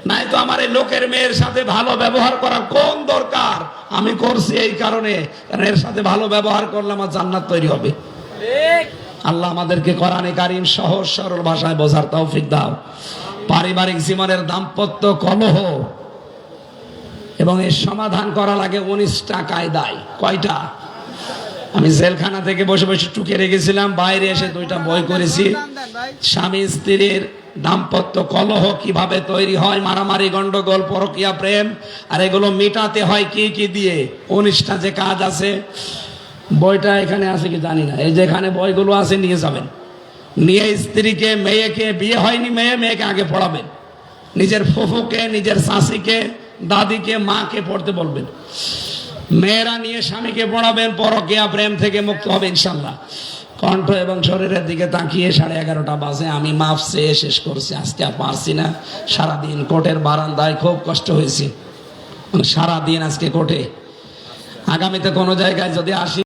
নাই তো আমার এই লোকের মেয়ের সাথে ভালো ব্যবহার করার কোন দরকার? আমি করছি এই কারণে, কারণ এর সাথে ভালো ব্যবহার করলে আমার জান্নাত তৈরি হবে। আল্লাহ আমাদেরকে কোরআনে কারীম সহজ সরল ভাষায় বোঝার তৌফিক দাও। পারিবারিক জীবনের দাম্পত্য কলহ এবং এর সমাধান করা লাগে 19টা কায়দায়। কয়টা? আমি জেলখানা থেকে বসে বসে টুকে রেখেছিলাম, বাইরে এসে 2টা বই করেছি। স্বামী স্ত্রীর দাম্পত্য কলহ কিভাবে তৈরি হয়, মারামারি, গন্ডগোল, পরকীয়া, প্রেম, আর এগুলো মেটাতে হয় কি কি দিয়ে। 19টা যে কাজ আছে, বইটা এখানে আছে কি জানি না, এই যেখানে বইগুলো আছে নিয়ে যাবেন। নিয়ে স্ত্রীকে, মেয়েকে, বিয়ে হয়নি মেয়েকে আগে পড়াবেন, নিজের ফুফুকে, নিজের শাশুকে, দাদিকে, মাকে পড়তে বলবেন। মেয়েরা নিয়ে স্বামীকে পড়াবেন, পরকীয়া প্রেম থেকে মুক্ত হবে ইনশাল্লাহ। কণ্ঠ এবং শরীরের দিকে তাকিয়ে 11:30 বাজে, আমি মাফ চেয়ে শেষ করছি, আজকে আর পারছি না। সারাদিন কোর্টের বারান্দায় খুব কষ্ট হয়েছে, সারাদিন আজকে কোর্টে। আগামীতে কোনো জায়গায় যদি আসি